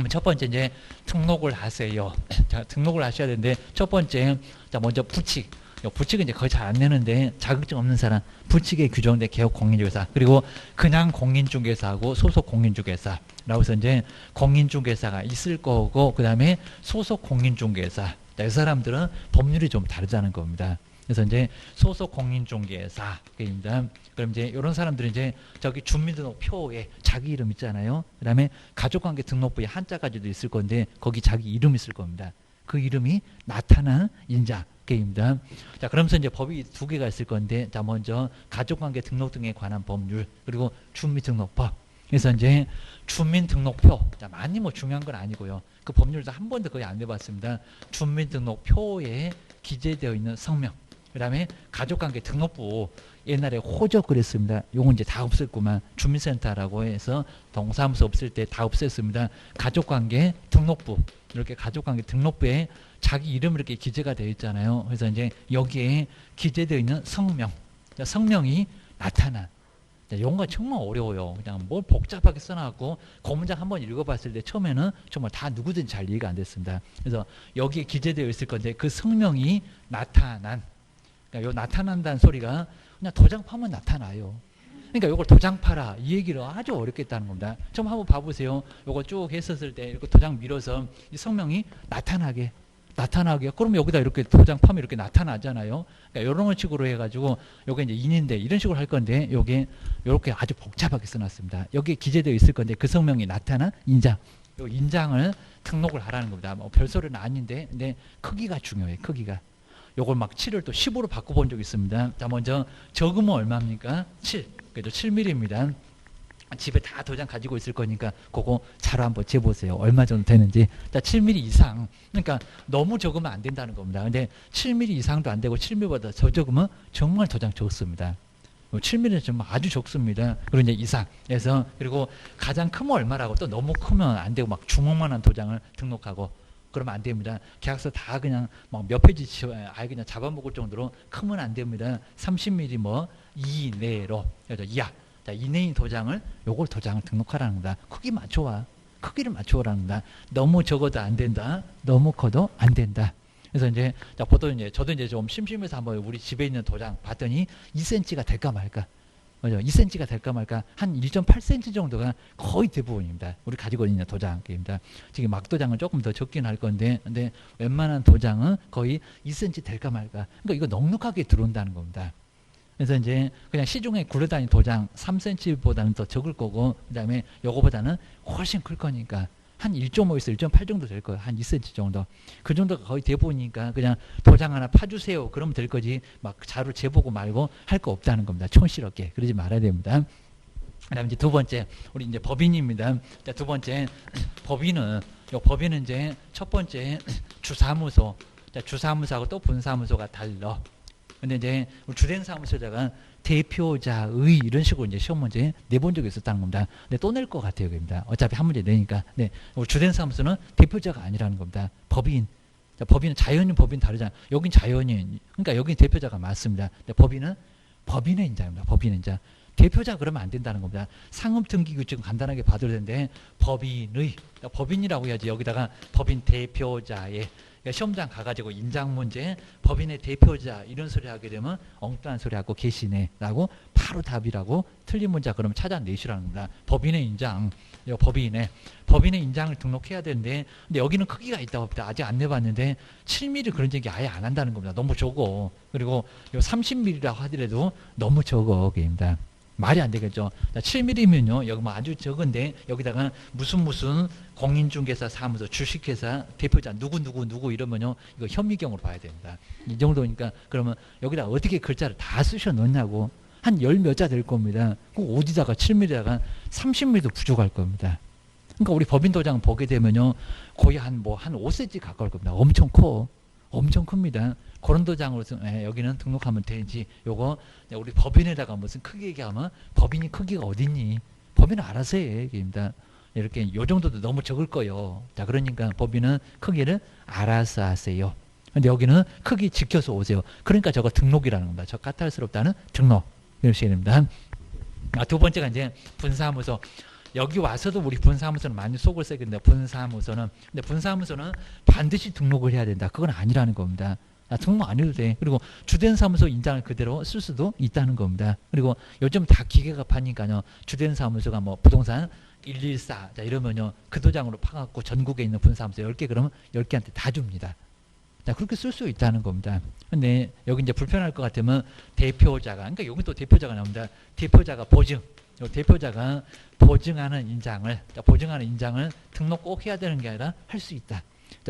첫 번째 이제 등록을 하세요. 자, 등록을 하셔야 되는데 첫 번째 자 먼저 부칙. 부칙은 이제 거의 잘 안 내는데 자격증 없는 사람 부칙에 규정된 개업 공인중개사 그리고 그냥 공인중개사하고 소속 공인중개사라고 해서 이제 공인중개사가 있을 거고 그 다음에 소속 공인중개사 이 사람들은 법률이 좀 다르다는 겁니다. 그래서 이제 소속 공인중개사입니다. 그럼 이제 이런 사람들은 이제 저기 주민등록표에 자기 이름 있잖아요. 그다음에 가족관계 등록부에 한자까지도 있을 건데 거기 자기 이름 있을 겁니다. 그 이름이 나타난 인자. 입니다. 자, 그러면서 이제 법이 2개가 있을 건데, 자, 먼저 가족관계 등록 등에 관한 법률, 그리고 주민등록법. 그래서 이제 주민등록표, 자, 많이 뭐 중요한 건 아니고요. 그 법률도 한 번도 거의 안 내봤습니다. 주민등록표에 기재되어 있는 성명, 그 다음에 가족관계 등록부, 옛날에 호적 그랬습니다. 요건 이제 다 없앴구만. 주민센터라고 해서 동사무소 없을 때 다 없앴습니다. 가족관계 등록부, 이렇게 가족관계 등록부에 자기 이름 이렇게 기재가 되어 있잖아요. 그래서 이제 여기에 기재되어 있는 성명, 성명이 나타난. 이런 거 정말 어려워요. 그냥 뭘 복잡하게 써놔갖고 그 문장 한번 읽어봤을 때 처음에는 정말 다 누구든지 잘 이해가 안 됐습니다. 그래서 여기에 기재되어 있을 건데 그 성명이 나타난. 그러니까 요 나타난다는 소리가 그냥 도장 파면 나타나요. 그러니까 이걸 도장 파라 이 얘기를 아주 어렵게 했다는 겁니다. 좀 한번 봐보세요. 이거 쭉 했었을 때 이렇게 도장 밀어서 이 성명이 나타나게. 그럼 여기다 이렇게 도장 파면 이렇게 나타나잖아요. 그러니까 이런 식으로 해가지고 요게 이제 인인데 이런 식으로 할 건데 요게 이렇게 아주 복잡하게 써놨습니다. 여기에 기재되어 있을 건데 그 성명이 나타난 인장. 요 인장을 등록을 하라는 겁니다. 뭐 별소리는 아닌데 근데 크기가 중요해요. 크기가. 요걸 막 7을 또 10으로 바꿔본 적이 있습니다. 자, 먼저 적으면 얼마입니까? 7. 그래도 7mm입니다. 집에 다 도장 가지고 있을 거니까 그거 잘 한번 재보세요. 얼마 정도 되는지. 자, 7mm 이상. 그러니까 너무 적으면 안 된다는 겁니다. 근데 7mm 이상도 안 되고 7mm보다 더 적으면 정말 도장 적습니다. 7mm는 정말 아주 적습니다. 그리고 이제 이상. 그래서 그리고 가장 크면 얼마라고 또 너무 크면 안 되고 막 주먹만한 도장을 등록하고 그러면 안 됩니다. 계약서 다 그냥 막 몇 페이지 아예 그냥 잡아먹을 정도로 크면 안 됩니다. 30mm 뭐 이내로. 그래서 이하. 자, 이내인 도장을 요걸 도장을 등록하라는 겁니다. 크기 맞춰와. 크기를 맞춰오라는 겁니다. 너무 적어도 안 된다. 너무 커도 안 된다. 그래서 이제 자, 보통 이제 저도 이제 좀 심심해서 한번 우리 집에 있는 도장 봤더니 2cm가 될까 말까. 맞아. 2cm가 될까 말까. 한 1.8cm 정도가 거의 대부분입니다. 우리 가지고 있는 도장입니다. 지금 막도장은 조금 더 적긴 할 건데, 근데 웬만한 도장은 거의 2cm 될까 말까. 그러니까 이거 넉넉하게 들어온다는 겁니다. 그래서 이제 그냥 시중에 굴러다니는 도장 3cm보다는 더 적을 거고, 그 다음에 요거보다는 훨씬 클 거니까 한 1.5에서 1.8 정도 될 거예요. 한 2cm 정도. 그 정도가 거의 대부분이니까 그냥 도장 하나 파주세요. 그러면 될 거지. 막 자료 재보고 말고 할 거 없다는 겁니다. 촌스럽게. 그러지 말아야 됩니다. 그 다음에 이제 두 번째, 우리 이제 법인입니다. 자, 두 번째, 법인은 이제 첫 번째 주사무소. 자, 주사무소하고 또 분사무소가 달라. 근데 이제 우리 주된 사무소에다가 대표자의 이런 식으로 이제 시험 문제 내본 적이 있었다는 겁니다. 근데 또 낼 것 같아요, 여기입니다. 어차피 한 문제 내니까. 네, 우리 주된 사무소는 대표자가 아니라는 겁니다. 법인. 자, 법인은 자연인 법인 다르잖아요. 여긴 자연인. 그러니까 여긴 대표자가 맞습니다. 근데 법인은 법인의 인자입니다. 법인의 인자. 대표자 그러면 안 된다는 겁니다. 상업 등기 규칙은 간단하게 봐도 되는데 법인의 그러니까 법인이라고 해야지 여기다가 법인 대표자의 그러니까 시험장 가가지고 인장 문제 법인의 대표자 이런 소리 하게 되면 엉뚱한 소리 하고 계시네라고 바로 답이라고 틀린 문자 그러면 찾아내시라는 겁니다. 법인의 인장 법인의 인장을 등록해야 되는데 근데 여기는 크기가 있다고 합니다. 아직 안 내봤는데 7mm 그런 얘기 아예 안 한다는 겁니다. 너무 적어. 그리고 30mm라고 하더라도 너무 적어. 여기입니다. 말이 안 되겠죠. 7mm면요, 여기 뭐 아주 적은데, 여기다가 무슨 공인중개사 사무소, 주식회사, 대표자, 누구 이러면요, 이거 현미경으로 봐야 됩니다. 이 정도니까, 그러면 여기다 어떻게 글자를 다 쓰셔 넣냐고. 한 열 몇 자 될 겁니다. 그 어디다가 7mm다가 30mm도 부족할 겁니다. 그러니까 우리 법인도장 보게 되면요, 거의 한 5cm 가까울 겁니다. 엄청 커. 엄청 큽니다. 그런 도장으로서 여기는 등록하면 되지. 요거 우리 법인에다가 무슨 크게 얘기하면 법인이 크기가 어딨니? 법인은 알아서 해. 얘기입니다. 이렇게 요 정도도 너무 적을 거예요. 자, 그러니까 법인은 크기를 알아서 하세요. 근데 여기는 크기 지켜서 오세요. 그러니까 저거 등록이라는 겁니다. 저 까탈스럽다는 등록. 이렇게 됩니다. 두 번째가 이제 분사무소. 여기 와서도 우리 분사무소는 많이 속을 새긴다. 근데 분사무소는 반드시 등록을 해야 된다. 그건 아니라는 겁니다. 등록 안 해도 돼. 그리고 주된 사무소 인장을 그대로 쓸 수도 있다는 겁니다. 그리고 요즘 다 기계가 파니까요. 주된 사무소가 뭐 부동산 114 자 이러면요. 그 도장으로 파갖고 전국에 있는 분사무소 10개 그러면 10개한테 다 줍니다. 자, 그렇게 쓸 수 있다는 겁니다. 근데 여기 이제 불편할 것 같으면 대표자가 그러니까 여기 또 대표자가 나옵니다. 대표자가 보증. 대표자가 보증하는 인장을 등록 꼭 해야 되는 게 아니라 할 수 있다.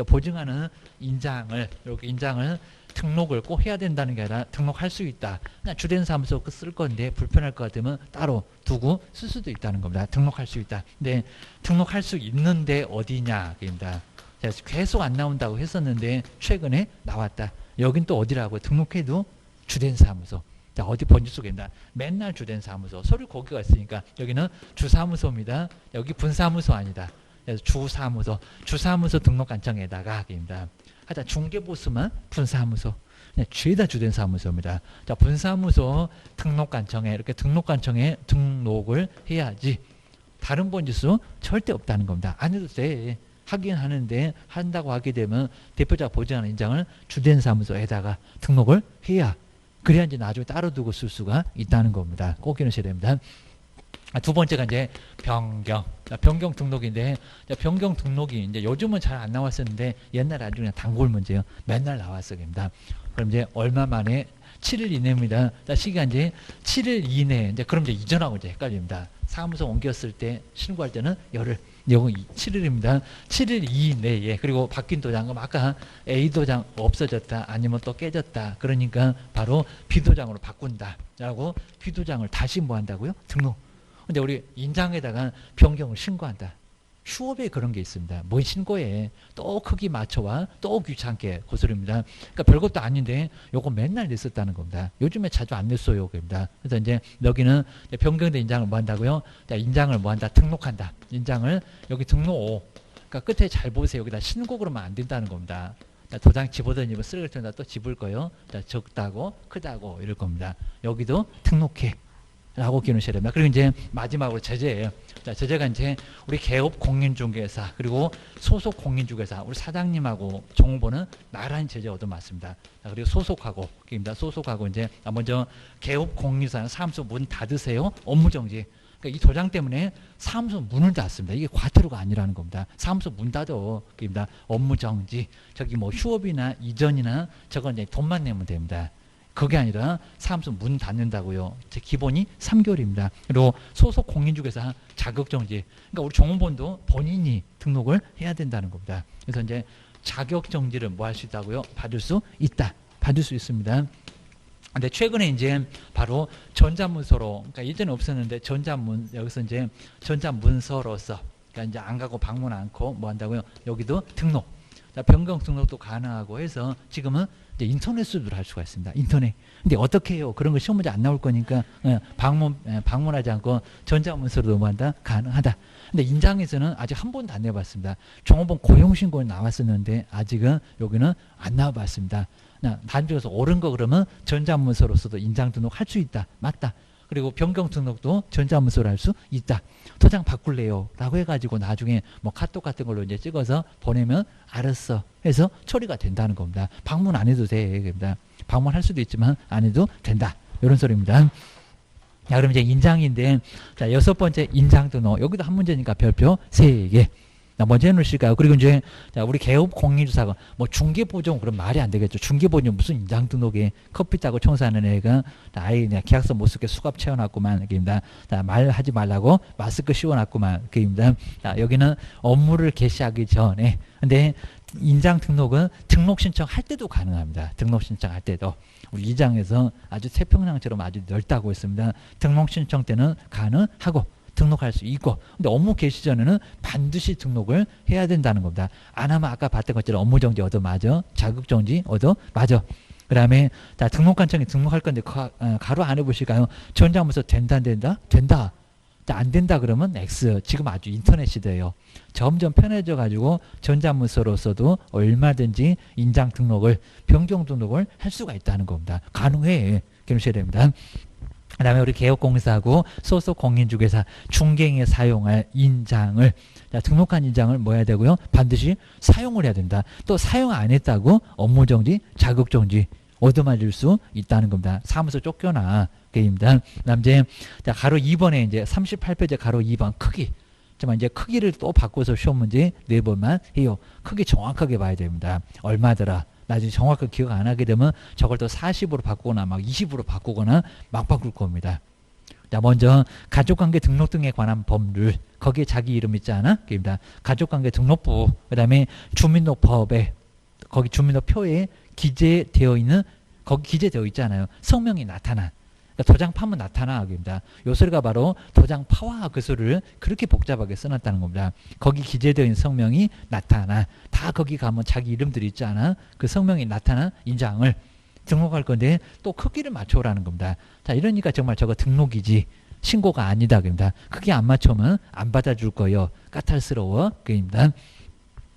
보증하는 인장을 이렇게 인장을 등록을 꼭 해야 된다는 게 아니라 등록할 수 있다. 그냥 주된 사무소 쓸 건데 불편할 것 같으면 따로 두고 쓸 수도 있다는 겁니다. 등록할 수 있다. 근데 등록할 수 있는데 어디냐 입니다. 계속 안 나온다고 했었는데 최근에 나왔다. 여긴 또 어디라고 등록해도 주된 사무소. 자, 어디 번지 속입니다. 맨날 주된 사무소. 서류 거기가 있으니까 여기는 주사무소입니다. 여기 분사무소 아니다. 그래서 주사무소 등록관청에다가 입니다. 하여튼 중개보수만 분사무소. 죄다 주된 사무소입니다. 자, 분사무소 등록관청에 이렇게 등록관청에 등록을 해야지. 다른 번지수 절대 없다는 겁니다. 안 해도 돼. 하긴 하는데 한다고 하게 되면 대표자 보증하는 인장을 주된 사무소에다가 등록을 해야 그래야 이제 나중에 따로 두고 쓸 수가 있다는 겁니다. 꼭 기억하셔야 됩니다. 두 번째가 이제 변경 등록인데 변경 등록이 이제 요즘은 잘 안 나왔었는데 옛날에 아주 그냥 단골 문제예요. 맨날 나왔습니다. 그럼 이제 얼마 만에 7일 이내입니다. 자, 시기가 이제 7일 이내 이제 그럼 이제 이전하고 이제 헷갈립니다. 사무소 옮겼을 때 신고할 때는 열흘. 이거 7일입니다. 7일 이내에 그리고 바뀐 도장 그럼 아까 A 도장 없어졌다 아니면 또 깨졌다 그러니까 바로 B 도장으로 바꾼다 라고 B 도장을 다시 뭐 한다고요? 등록. 근데 우리 인장에다가 변경을 신고한다. 휴업에 그런 게 있습니다. 뭘 신고해. 또 크기 맞춰와 또 귀찮게 고소리입니다. 그러니까 별것도 아닌데 요거 맨날 냈었다는 겁니다. 요즘에 자주 안 냈어요. 그럽니다. 그래서 이제 여기는 변경된 인장을 뭐 한다고요? 인장을 뭐 한다? 등록한다. 인장을 여기 등록. 그러니까 끝에 잘 보세요. 여기다 신고 그러면 안 된다는 겁니다. 도장 집어던지면 쓰레기통에다 또 집을 거예요. 적다고 크다고 이럴 겁니다. 여기도 등록해. 라고 기억하셔야 됩니다. 그리고 이제 마지막으로 제재예요. 자, 제재가 이제 우리 개업 공인중개사 그리고 소속 공인중개사 우리 사장님하고 종업원은 나란히 제재 얻어맞습니다. 자, 그리고 소속하고 이제 먼저 개업 공인중개사 사무소 문 닫으세요. 업무정지. 그러니까 이 도장 때문에 사무소 문을 닫습니다. 이게 과태료가 아니라는 겁니다. 사무소 문 닫어. 그입니다. 업무정지. 저기 뭐 휴업이나 이전이나 저건 이제 돈만 내면 됩니다. 그게 아니라 사무소 문 닫는다고요. 제 기본이 3개월입니다. 그리고 소속 공인중개사 자격정지. 그러니까 우리 종업원도 본인이 등록을 해야 된다는 겁니다. 그래서 이제 자격정지를 뭐 할 수 있다고요? 받을 수 있다. 받을 수 있습니다. 근데 최근에 이제 바로 전자문서로, 그러니까 예전에 없었는데 여기서 이제 전자문서로서, 그러니까 이제 안 가고 방문 않고 뭐 한다고요? 여기도 등록. 변경 등록도 가능하고 해서 지금은 이제 인터넷 수수를 할 수가 있습니다. 인터넷. 근데 어떻게 해요? 그런 거 시험 문제 안 나올 거니까 방문하지 않고 전자문서로 뭐 한다? 가능하다. 근데 인장에서는 아직 한 번도 안 내봤습니다. 종업원 고용신고는 나왔었는데 아직은 여기는 안 나와봤습니다. 단중에서 옳은 거 그러면 전자문서로서도 인장 등록할 수 있다. 맞다. 그리고 변경 등록도 전자문서로 할 수 있다. 도장 바꿀래요. 라고 해가지고 나중에 뭐 카톡 같은 걸로 이제 찍어서 보내면 알았어. 해서 처리가 된다는 겁니다. 방문 안 해도 돼. 그럽니다. 방문할 수도 있지만 안 해도 된다. 이런 소리입니다. 자, 그럼 이제 인장인데, 자, 6번째 인장 등록. 여기도 한 문제니까 별표 3개. 먼저 해놓으실까요? 그리고 이제, 자, 우리 개업 공인주사가 뭐 중개보증 그럼 말이 안 되겠죠. 중개보증 무슨 인장 등록에 커피 따고 청소하는 애가 아예 그냥 계약서 못 쓰게 수갑 채워놨구만. 그입니다. 자, 말하지 말라고 마스크 씌워놨구만. 그입니다. 자, 여기는 업무를 개시하기 전에. 근데 인장 등록은 등록 신청할 때도 가능합니다. 등록 신청할 때도. 우리 2장에서 아주 태평양처럼 아주 넓다고 했습니다. 등록 신청 때는 가능하고 등록할 수 있고, 근데 업무 개시 전에는 반드시 등록을 해야 된다는 겁니다. 안 하면 아까 봤던 것처럼 업무정지 얻어 맞아, 자격정지 얻어 맞아. 그 다음에 자, 등록관청에 등록할 건데 가로 안 해보실까요? 전자문서 된다 안 된다? 된다. 자, 안 된다 그러면 X. 지금 아주 인터넷 시대예요. 점점 편해져 가지고 전자문서로서도 얼마든지 인장 등록을, 변경 등록을 할 수가 있다는 겁니다. 가능해. 기억하셔야 됩니다. 그 다음에 우리 개업공사하고 소속 공인중개사 중개인에 사용할 인장을, 자, 등록한 인장을 뭐 해야 되고요? 반드시 사용을 해야 된다. 또 사용 안 했다고 업무정지, 자격정지 얻어맞을 수 있다는 겁니다. 사무소 쫓겨나. 게임입니다. 그 다음 이제, 자, 가로 2번에 이제 38페이지 가로 2번 크기. 잠깐만, 이제 크기를 또 바꿔서 시험 문제 4번만 해요. 크기 정확하게 봐야 됩니다. 얼마더라. 나중에 정확하게 기억 안 하게 되면 저걸 또 40으로 바꾸거나 막 20으로 바꾸거나 막 바꿀 겁니다. 자, 먼저 가족관계 등록 등에 관한 법률. 거기에 자기 이름 있지 않아? 그입니다. 가족관계 등록부. 그 다음에 주민등록법에, 거기 주민등록표에 기재되어 있는, 거기 기재되어 있잖아요. 성명이 나타나. 그러니까 도장 파면 나타나. 그입니다. 요 소리가 바로 도장 파와 그 소리를 그렇게 복잡하게 써놨다는 겁니다. 거기 기재되어 있는 성명이 나타나. 다 거기 가면 자기 이름들이 있지 않아? 그 성명이 나타난 인장을 등록할 건데 또 크기를 맞춰라는 겁니다. 자, 이러니까 정말 저거 등록이지 신고가 아니다. 그입니다. 크기 안 맞추면 안 받아줄 거예요. 까탈스러워. 그입니다.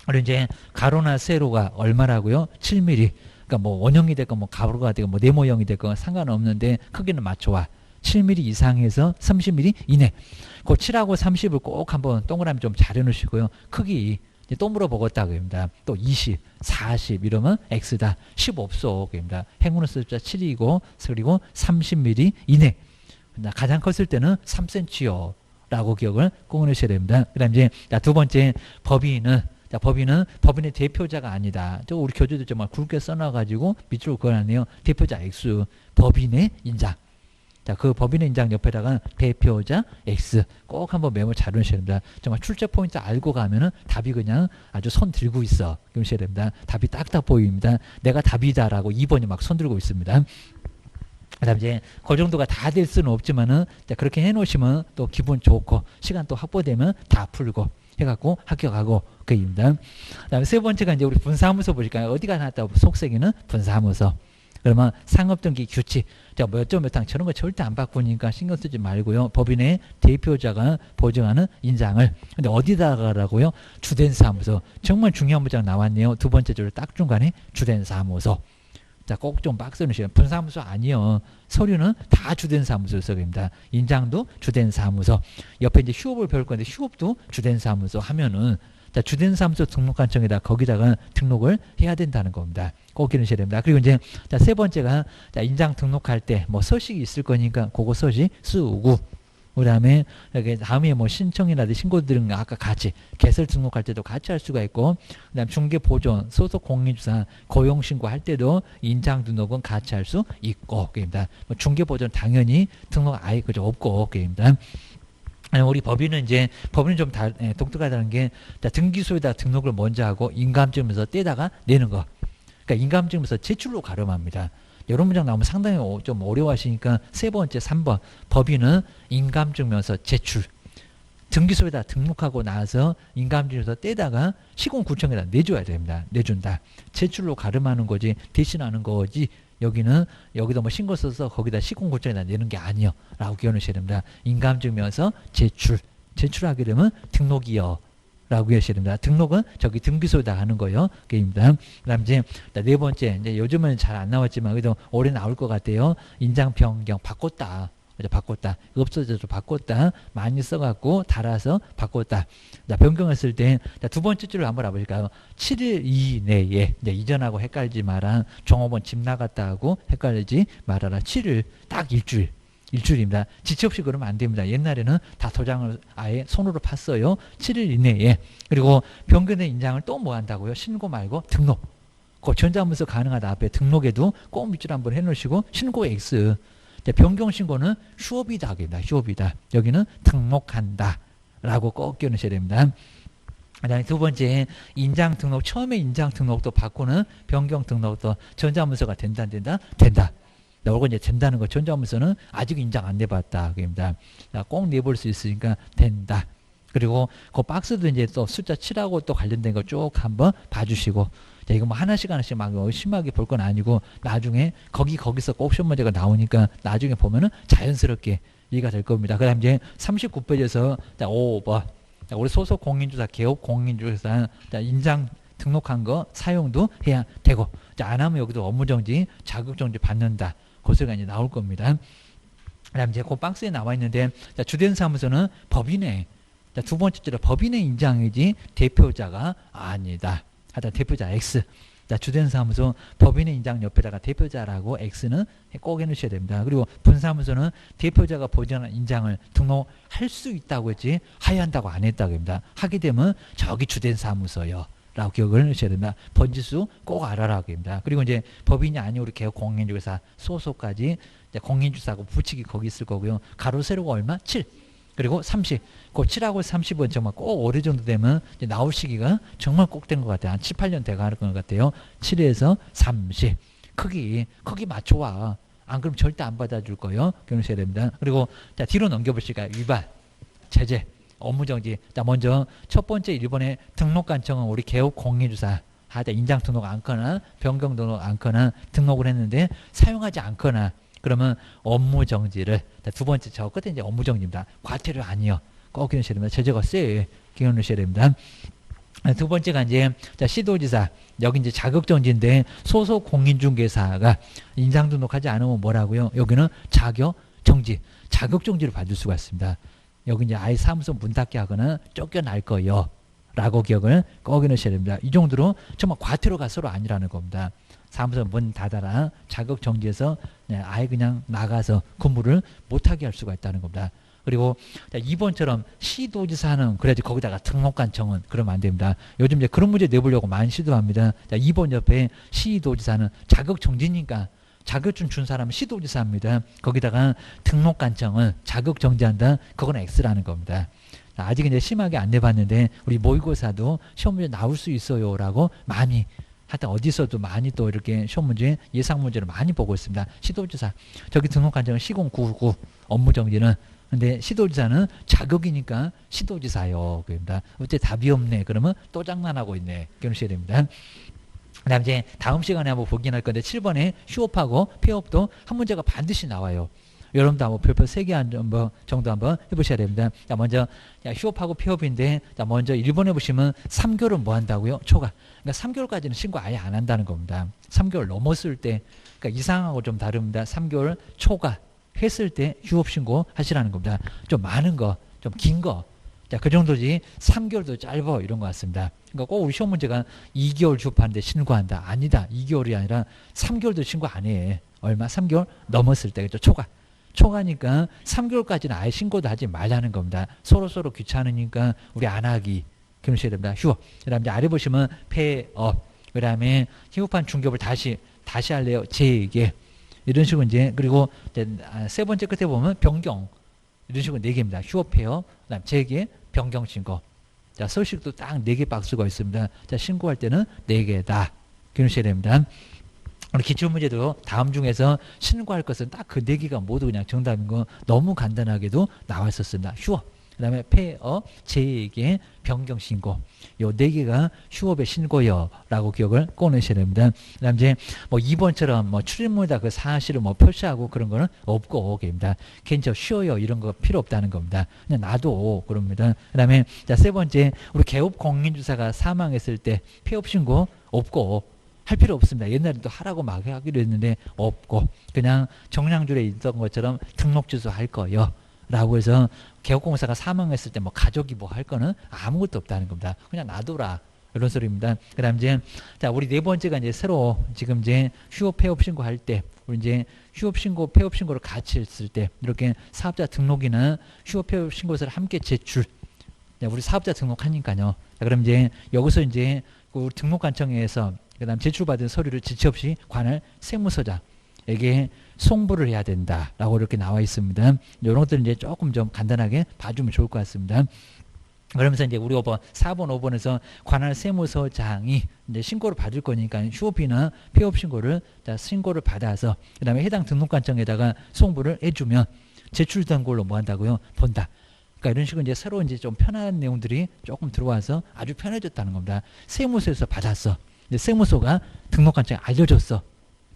그리고 이제 가로나 세로가 얼마라고요? 7mm. 그러니까 뭐 원형이 됐건 뭐 가로가 되건 뭐 네모형이 됐건 상관없는데 크기는 맞춰와. 7mm 이상에서 30mm 이내. 그 7하고 30을 꼭 한번 동그라미 좀 잘 해놓으시고요. 크기 이제 또 물어보겠다 그입니다. 또 20, 40 이러면 X다. 10 없어 그입니다. 행운의 숫자 7이고 그리고 30mm 이내. 가장 컸을 때는 3cm요. 라고 기억을 꼭 해주셔야 됩니다. 그 다음 이제 두 번째 법인은, 자, 법인의 대표자가 아니다. 저 우리 교재도 정말 굵게 써놔가지고 밑으로 그어놨네요. 대표자 X, 법인의 인장. 자, 그 법인의 인장 옆에다가 대표자 X 꼭 한번 메모 잘 해주셔야 됩니다. 정말 출제 포인트 알고 가면은 답이 그냥 아주 손 들고 있어. 그러셔야 됩니다. 답이 딱딱 보입니다. 내가 답이다라고 2번이 막 손 들고 있습니다. 그 다음 이제 그 정도가 다 될 수는 없지만은 자, 그렇게 해놓으시면 또 기분 좋고 시간 또 확보되면 다 풀고 해갖고 합격하고 그입니다. 그 다음에 세 번째가 이제 우리 분사무소 보실까요? 어디가 나왔다고 속색에는 분사무소. 그러면 상업등기 규칙, 자, 몇 점 몇 항 저런 거 절대 안 바꾸니까 신경 쓰지 말고요. 법인의 대표자가 보증하는 인장을. 근데 어디다가라고요? 주된 사무소. 정말 중요한 문장 나왔네요. 두 번째 줄 딱 중간에 주된 사무소. 자, 꼭 좀 박스 넣으시면 분사무소 아니요. 서류는 다 주된 사무소 써입니다. 인장도 주된 사무소. 옆에 이제 휴업을 배울 건데 휴업도 주된 사무소 하면은 자, 주된 사무소 등록관청에다 거기다가 등록을 해야 된다는 겁니다. 꼭 기억하셔야 됩니다. 그리고 이제 자, 세 번째가 자, 인장 등록할 때 뭐 서식이 있을 거니까 그거 서식 쓰고 그 다음에 다음에 뭐 신청이라든지 신고 들은 거 아까 같이 개설 등록할 때도 같이 할 수가 있고 그 다음 중개보존 소속 공인주사 고용신고 할 때도 인장 등록은 같이 할 수 있고 그입니다. 뭐 중개보존 당연히 등록 아예 그저 없고 그입니다. 우리 법인은 이제 법인은 좀 독특하다는 게 자, 등기소에다 등록을 먼저 하고 인감증명서 떼다가 내는 거. 그러니까 인감증명서 제출로 가름합니다. 이런 문장 나오면 상당히 좀 어려워하시니까 세 번째 3번 법인은 인감증명서 제출. 등기소에다 등록하고 나서 인감증에서 떼다가 시공구청에다 내줘야 됩니다. 내준다. 제출로 가름하는 거지 대신하는 거지. 여기도 뭐 신고 써서 거기다 시공구청에다 내는 게 아니요 라고 기억하셔야 됩니다. 인감증명서 제출하게 되면 등록이요 라고 하셔야 됩니다. 등록은 저기 등기소에다 하는 거요. 그입니다. 그다음 이제 네 번째, 이제 요즘은 잘 안 나왔지만 그래도 올해 나올 것 같아요. 인장 변경 바꿨다. 바꿨다. 없어져서 바꿨다. 많이 써갖고 달아서 바꿨다. 자, 변경했을 때 두 번째 줄을 한번 알아보실까요? 7일 이내에 이전하고 헷갈리지 마라. 종업원 집 나갔다 하고 헷갈리지 말아라. 7일 딱 일주일입니다. 지체 없이 그러면 안 됩니다. 옛날에는 다 도장을 아예 손으로 팠어요. 7일 이내에. 그리고 변경된 인장을 또 뭐 한다고요? 신고 말고 등록. 그 전자문서 가능하다 앞에 등록에도 꼭 밑줄 한번 해놓으시고 신고 X. 변경 신고는 휴업이다. 휴업이다. 여기는 등록한다. 라고 꼭 끼워놓으셔야 됩니다. 그다음에 두 번째, 인장 등록. 처음에 인장 등록도 바꾸는 변경 등록도 전자문서가 된다, 안 된다? 된다. 요거 이제 된다는 거. 전자문서는 아직 인장 안 내봤다. 그입니다. 꼭 내볼 수 있으니까 된다. 그리고 그 박스도 이제 또 숫자 7하고 또 관련된 거 쭉 한번 봐주시고. 자, 이거 뭐 하나씩 막 심하게 볼 건 아니고 나중에 거기서 꼭 옵션 문제가 나오니까 나중에 보면은 자연스럽게 이해가 될 겁니다. 그 다음 이제 39페이지에서 5번. 자, 우리 소속 공인주사, 개업 공인주사, 인장 등록한 거 사용도 해야 되고. 자, 안 하면 여기도 업무정지, 자격정지 받는다. 고소가 이제 나올 겁니다. 그 다음 이제 그 박스에 나와 있는데, 자, 주된 사무소는 법인의, 자, 두 번째 줄에 법인의 인장이지 대표자가 아니다. 하다 대표자 X. 자, 주된 사무소 법인의 인장 옆에다가 대표자라고 X는 꼭 해놓으셔야 됩니다. 그리고 분사무소는 대표자가 보존한 인장을 등록할 수 있다고 했지 하야 한다고 안 했다고 합니다. 하게 되면 저기 주된 사무소요. 라고 기억을 하셔야 됩니다. 번지수 꼭 알아라고 합니다. 그리고 이제 법인이 아닌 우리 개업 공인중개사 소속까지 공인중개사하고 붙이기 거기 있을 거고요. 가로 세로가 얼마? 7. 그리고 30. 그 7하고 30은 정말 꼭 어느 정도 되면 이제 나올 시기가 정말 꼭 된 것 같아요. 한 7, 8년 돼가는 것 같아요. 7에서 30. 크기 맞춰와. 안 그러면 절대 안 받아줄 거예요. 기억하셔야 됩니다. 그리고 자, 뒤로 넘겨보실까요? 위반, 제재, 업무정지. 자, 먼저 첫 번째 1번의 등록관청은 우리 개업 공인주사 하다 인장 등록 않거나 변경 등록 않거나 등록을 했는데 사용하지 않거나 그러면 업무정지를. 두 번째 저 끝에 이제 업무정지입니다. 과태료 아니요. 꼭 기억하셔야 됩니다. 제재가 세요. 기억하셔야 됩니다. 두 번째가 이제 자, 시도지사. 여기 이제 자격정지인데 소속 공인중개사가 인장 등록하지 않으면 뭐라고요? 여기는 자격정지. 자격정지를 받을 수가 있습니다. 여기 이제 아예 사무소 문 닫게 하거나 쫓겨날 거예요. 라고 기억을 꼭 해놓으셔야 됩니다. 이 정도로 정말 과태료가 서로 아니라는 겁니다. 사무소 문 닫아라. 자격정지해서 아예 그냥 나가서 근무를 못하게 할 수가 있다는 겁니다. 그리고 2번처럼 시도지사는 그래야지 거기다가 등록관청은 그러면 안 됩니다. 요즘 이제 그런 문제 내보려고 많이 시도합니다. 2번 옆에 시도지사는 자격정지니까 자격증 준 사람은 시도지사입니다. 거기다가 등록관청은 자격정지한다. 그건 X라는 겁니다. 아직 이제 심하게 안 내봤는데 우리 모의고사도 시험 문제 나올 수 있어요 라고 많이 하여튼 어디서도 많이 또 이렇게 시험 문제 예상 문제를 많이 보고 있습니다. 시도지사 저기 등록관청은 시공999 업무정지는 근데 시도지사는 자격이니까 시도지사요. 그럽니다. 어째 답이 없네. 그러면 또 장난하고 있네. 기억하셔야 됩니다. 그 다음 이제 다음 시간에 한번 보긴 할 건데 7번에 휴업하고 폐업도 한 문제가 반드시 나와요. 여러분도 한번 별표 3개 정도 한번 해보셔야 됩니다. 자, 먼저 휴업하고 폐업인데 자, 먼저 1번 해보시면 3개월은 뭐 한다고요? 초과. 그러니까 3개월까지는 신고 아예 안 한다는 겁니다. 3개월 넘었을 때 그러니까 이상하고 좀 다릅니다. 3개월 초과 했을 때 휴업 신고 하시라는 겁니다. 좀 많은 거, 좀 긴 거. 자, 그 정도지 3개월도 짧아 이런 것 같습니다. 그러니까 꼭 우리 시험 문제가 2개월 휴업하는데 신고한다. 아니다. 2개월이 아니라 3개월도 신고 안 해. 얼마? 3개월 넘었을 때. 그죠? 초과. 초과니까 3개월까지는 아예 신고도 하지 말라는 겁니다. 서로 귀찮으니까 우리 안 하기. 그러셔야 됩니다. 휴업. 그 다음에 아래 보시면 폐업. 그 다음에 휴업한 중개업을 다시 할래요. 재개. 이런 식으로 이제 그리고 이제 세 번째 끝에 보면 변경. 이런 식으로 4개입니다. 휴업, 폐업, 그다음 재개, 변경 신고. 자, 서식도 딱 4개 박스가 있습니다. 자, 신고할 때는 4개다. 기억하셔야 됩니다. 우리 기출문제도 다음 중에서 신고할 것은 딱 그 4개가 모두 그냥 정답인 거 너무 간단하게도 나와 있었습니다. 휴업. 그 다음에 폐업, 재에게 변경 신고. 요 네 개가 휴업의 신고여라고 기억을 꺼내셔야 됩니다. 그 다음 이제 뭐 2번처럼 뭐 출입문에다 그 사실을 뭐 표시하고 그런 거는 없고, 입니다. 괜찮죠. 쉬어요. 이런 거 필요 없다는 겁니다. 그냥 놔둬. 그럽니다. 그 다음에 자, 세 번째, 우리 개업 공인주사가 사망했을 때 폐업 신고 없고, 할 필요 없습니다. 옛날에 또 하라고 막 하기로 했는데 없고, 그냥 정량줄에 있던 것처럼 등록 주소 할 거요. 라고 해서 개업공사가 사망했을 때 뭐 가족이 뭐 할 거는 아무것도 없다는 겁니다. 그냥 놔둬라. 이런 소리입니다. 그 다음 이제, 자, 우리 네 번째가 이제 새로 지금 이제 휴업 폐업 신고할 때, 우리 이제 휴업 신고, 폐업 신고를 같이 했을 때, 이렇게 사업자 등록이나 휴업 폐업 신고서를 함께 제출. 자, 우리 사업자 등록하니까요. 자, 그럼 이제 여기서 이제 그 등록관청에서 그 다음 제출받은 서류를 지체 없이 관할 세무서장에게 송부를 해야 된다라고 이렇게 나와 있습니다. 이런 것들 이제 조금 좀 간단하게 봐주면 좋을 것 같습니다. 그러면서 이제 우리 5번, 4번, 5번에서 관할 세무서장이 이제 신고를 받을 거니까 휴업이나 폐업 신고를 신고를 받아서 그 다음에 해당 등록관청에다가 송부를 해주면 제출된 걸로 뭐 한다고요? 본다. 그러니까 이런 식으로 이제 새로 이제 좀 편한 내용들이 조금 들어와서 아주 편해졌다는 겁니다. 세무서에서 받았어. 이제 세무서가 등록관청에 알려줬어.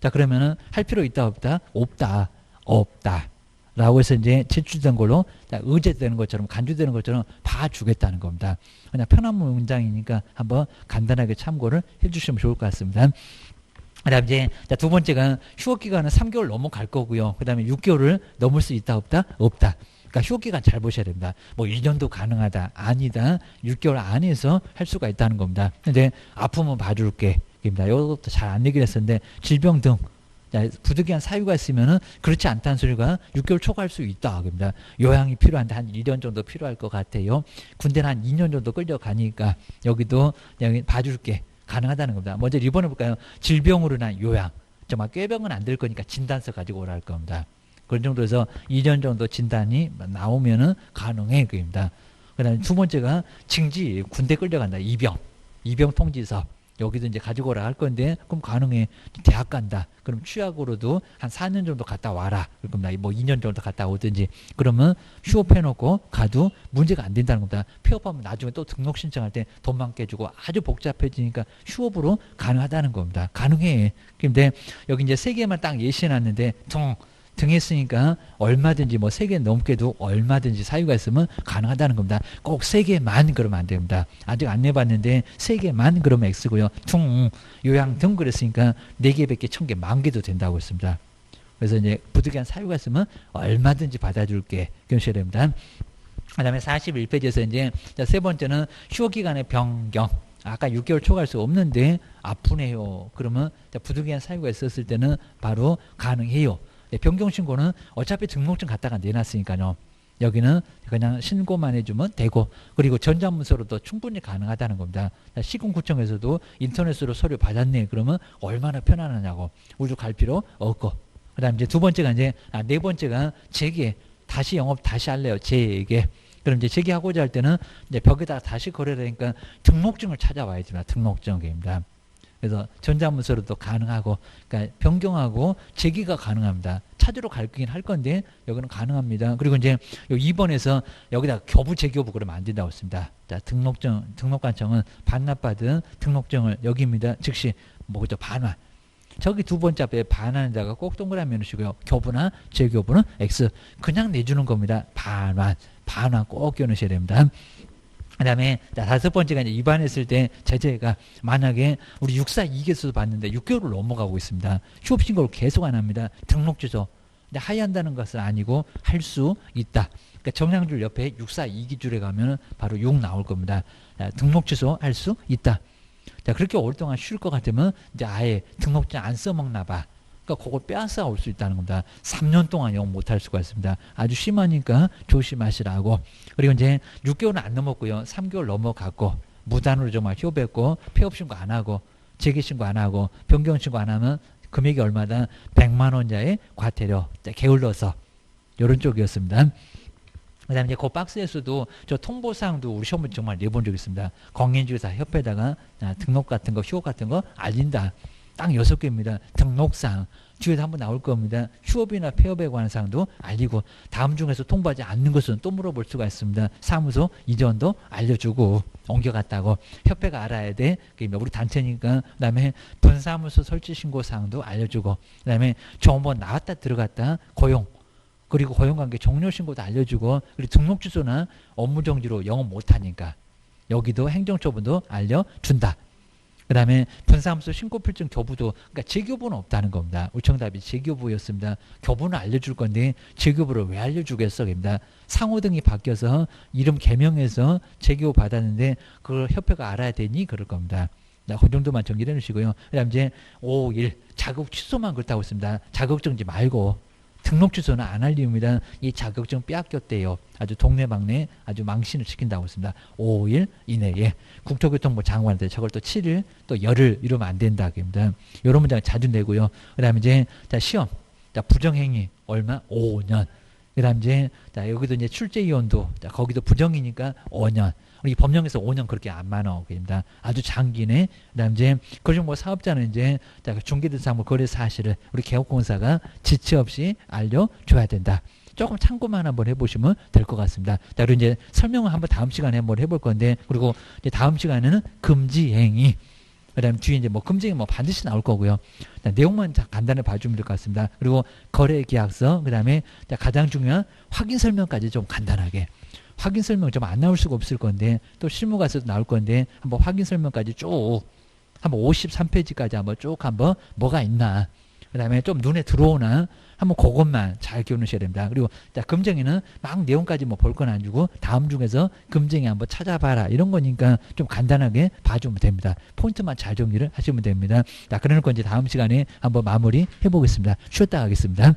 자, 그러면은 할 필요 있다 없다? 없다. 없다. 라고 해서 이제 제출된 걸로 의제되는 것처럼 간주되는 것처럼 봐주겠다는 겁니다. 그냥 편한 문장이니까 한번 간단하게 참고를 해주시면 좋을 것 같습니다. 그 다음 이제 두 번째가 휴업기간은 3개월 넘어갈 거고요. 그 다음에 6개월을 넘을 수 있다 없다? 없다. 그러니까 휴업기간 잘 보셔야 됩니다. 뭐 1년도 가능하다. 아니다. 6개월 안에서 할 수가 있다는 겁니다. 근데 아프면 봐줄게. 이것도 잘 안 얘기를 했었는데 질병 등 부득이한 사유가 있으면은 그렇지 않다는 소리가 6개월 초과할 수 있다. 그럽니다. 요양이 필요한데 한 1년 정도 필요할 것 같아요. 군대는 한 2년 정도 끌려가니까 여기도 여기 봐줄게. 가능하다는 겁니다. 먼저 1번 해볼까요? 질병으로 인한 요양. 정말 꾀병은 안 될 거니까 진단서 가지고 오라 할 겁니다. 그런 정도에서 2년 정도 진단이 나오면은 가능해. 그입니다. 그 다음에 두 번째가 징지, 군대 끌려간다. 이병 통지서. 여기도 이제 가지고 오라 할 건데, 그럼 가능해. 대학 간다. 그럼 취약으로도 한 4년 정도 갔다 와라. 그럼 뭐 2년 정도 갔다 오든지. 그러면 휴업해놓고 가도 문제가 안 된다는 겁니다. 폐업하면 나중에 또 등록 신청할 때 돈만 깨주고 아주 복잡해지니까 휴업으로 가능하다는 겁니다. 가능해. 근데 여기 이제 3개만 딱 예시해놨는데, 등했으니까 얼마든지 뭐 3개 넘게도 얼마든지 사유가 있으면 가능하다는 겁니다. 꼭 3개만 그러면 안 됩니다. 아직 안 내봤는데 3개만 그러면 X고요. 요양 등 그랬으니까 4개, 100개, 1000개, 10,000개도 된다고 했습니다. 그래서 이제 부득이한 사유가 있으면 얼마든지 받아줄게. 그러셔야 됩니다. 그 다음에 41페이지에서 이제 세 번째는 휴업기간의 변경. 아까 6개월 초과할 수 없는데 아프네요. 그러면 부득이한 사유가 있었을 때는 바로 가능해요. 변경 신고는 어차피 등록증 갖다가 내놨으니까요. 여기는 그냥 신고만 해주면 되고, 그리고 전자문서로도 충분히 가능하다는 겁니다. 시군구청에서도 인터넷으로 서류 받았네. 그러면 얼마나 편안하냐고. 우주 갈 필요 없고. 그 다음 이제 두 번째가 이제, 네 번째가 재개. 다시 영업 다시 할래요. 재개. 그럼 이제 재개하고자 할 때는 이제 벽에다 다시 거래되니까 등록증을 찾아와야 됩니다. 등록증입니다. 그래서 전자문서로도 가능하고, 그러니까 변경하고 재개가 가능합니다. 찾으러 갈긴 할 건데 여기는 가능합니다. 그리고 이제 2번에서 여기다 교부 재교부 그러면 안 된다고 했습니다. 자, 등록관청은 반납받은 등록증을 여기입니다. 즉시 뭐죠? 반환. 저기 두 번째 앞에 반환하는 자가 꼭 동그라미 넣으시고요. 교부나 재교부는 X. 그냥 내주는 겁니다. 반환 꼭 껴넣으셔야 됩니다. 그 다음에 다섯 번째가 이제 위반했을 때 제재가 만약에 우리 642개수 봤는데 6개월을 넘어가고 있습니다. 휴업신고를 계속 안 합니다. 등록주소. 근데 하야한다는 것은 아니고 할 수 있다. 그러니까 정량줄 옆에 642기줄에 가면 바로 6 나올 겁니다. 등록주소 할 수 있다. 자, 그렇게 오랫동안 쉴 것 같으면 이제 아예 등록증 안 써먹나 봐. 그러니까 그걸 빼앗아 올 수 있다는 겁니다. 3년 동안 영 못할 수가 있습니다. 아주 심하니까 조심하시라고. 그리고 이제 6개월은 안 넘었고요. 3개월 넘어갔고 무단으로 정말 휴업했고 폐업 신고 안 하고 재개 신고 안 하고 변경 신고 안 하면 금액이 얼마다 100만 원자의 과태료 게을러서 이런 쪽이었습니다. 그 다음에 이제 그 박스에서도 저 통보사항도 우리 시험을 정말 내본 적이 있습니다. 공인중개사 협회에다가 등록 같은 거 휴업 같은 거 알린다. 딱 6개입니다. 등록사항. 뒤에도 한번 나올 겁니다. 휴업이나 폐업에 관한 사항도 알리고 다음 중에서 통보하지 않는 것은 또 물어볼 수가 있습니다. 사무소 이전도 알려주고 옮겨갔다고 협회가 알아야 돼. 우리 단체니까. 그다음에 분사무소 설치 신고 사항도 알려주고 그다음에 정보원 나왔다 들어갔다 고용 그리고 고용관계 종료 신고도 알려주고 그리고 등록 주소나 업무 정지로 영업 못하니까 여기도 행정처분도 알려준다. 그 다음에 분사무소 신고필증 교부도 그러니까 재교부는 없다는 겁니다. 우리 정답이 재교부였습니다. 교부는 알려줄 건데 재교부를 왜 알려주겠어? 입니다. 상호 등이 바뀌어서 이름 개명해서 재교부 받았는데 그걸 협회가 알아야 되니 그럴 겁니다. 그 정도만 정리해 주시고요. 그 다음 이제 5.1 자격 취소만 그렇다고 했습니다. 자격정지 말고 등록 취소는 안 알립니다. 이 자격증 빼앗겼대요. 아주 동네방네 아주 망신을 시킨다고 했습니다. 5일 이내에 국토교통부 장관한테 저걸 또 7일 또 열흘 이러면 안 된다. 입니다. 이런 문장 자주 내고요. 그 다음에 이제 자, 시험 자, 부정행위 얼마? 5년. 그 다음 이제 자, 여기도 이제 출제위원도 자, 거기도 부정이니까 5년. 우리 법령에서 5년 그렇게 안 많아. 입니다. 아주 장기네. 그 다음 이제 그중 뭐 사업자는 이제 중개대상물 거래 사실을 우리 개업공사가 지체 없이 알려줘야 된다. 조금 참고만 한번 해보시면 될 것 같습니다. 자, 그리고 이제 설명을 한번 다음 시간에 한번 해볼 건데 그리고 이제 다음 시간에는 금지행위. 그 다음에 뒤에 이제 뭐 금지행위 뭐 반드시 나올 거고요. 자, 내용만 간단히 봐주면 될 것 같습니다. 그리고 거래계약서, 그 다음에 가장 중요한 확인 설명까지 좀 간단하게. 확인 설명 좀 안 나올 수가 없을 건데 또 실무 가서도 나올 건데 한번 확인 설명까지 쭉 한번 53페이지까지 한번 쭉 한번 뭐가 있나 그 다음에 좀 눈에 들어오나 한번 그것만 잘 기억하셔야 됩니다. 그리고 자, 금쟁이는 막 내용까지 뭐 볼 건 안 주고 다음 중에서 금쟁이 한번 찾아봐라 이런 거니까 좀 간단하게 봐주면 됩니다. 포인트만 잘 정리를 하시면 됩니다. 자, 그러니까 이제 다음 시간에 한번 마무리 해보겠습니다. 쉬었다 가겠습니다.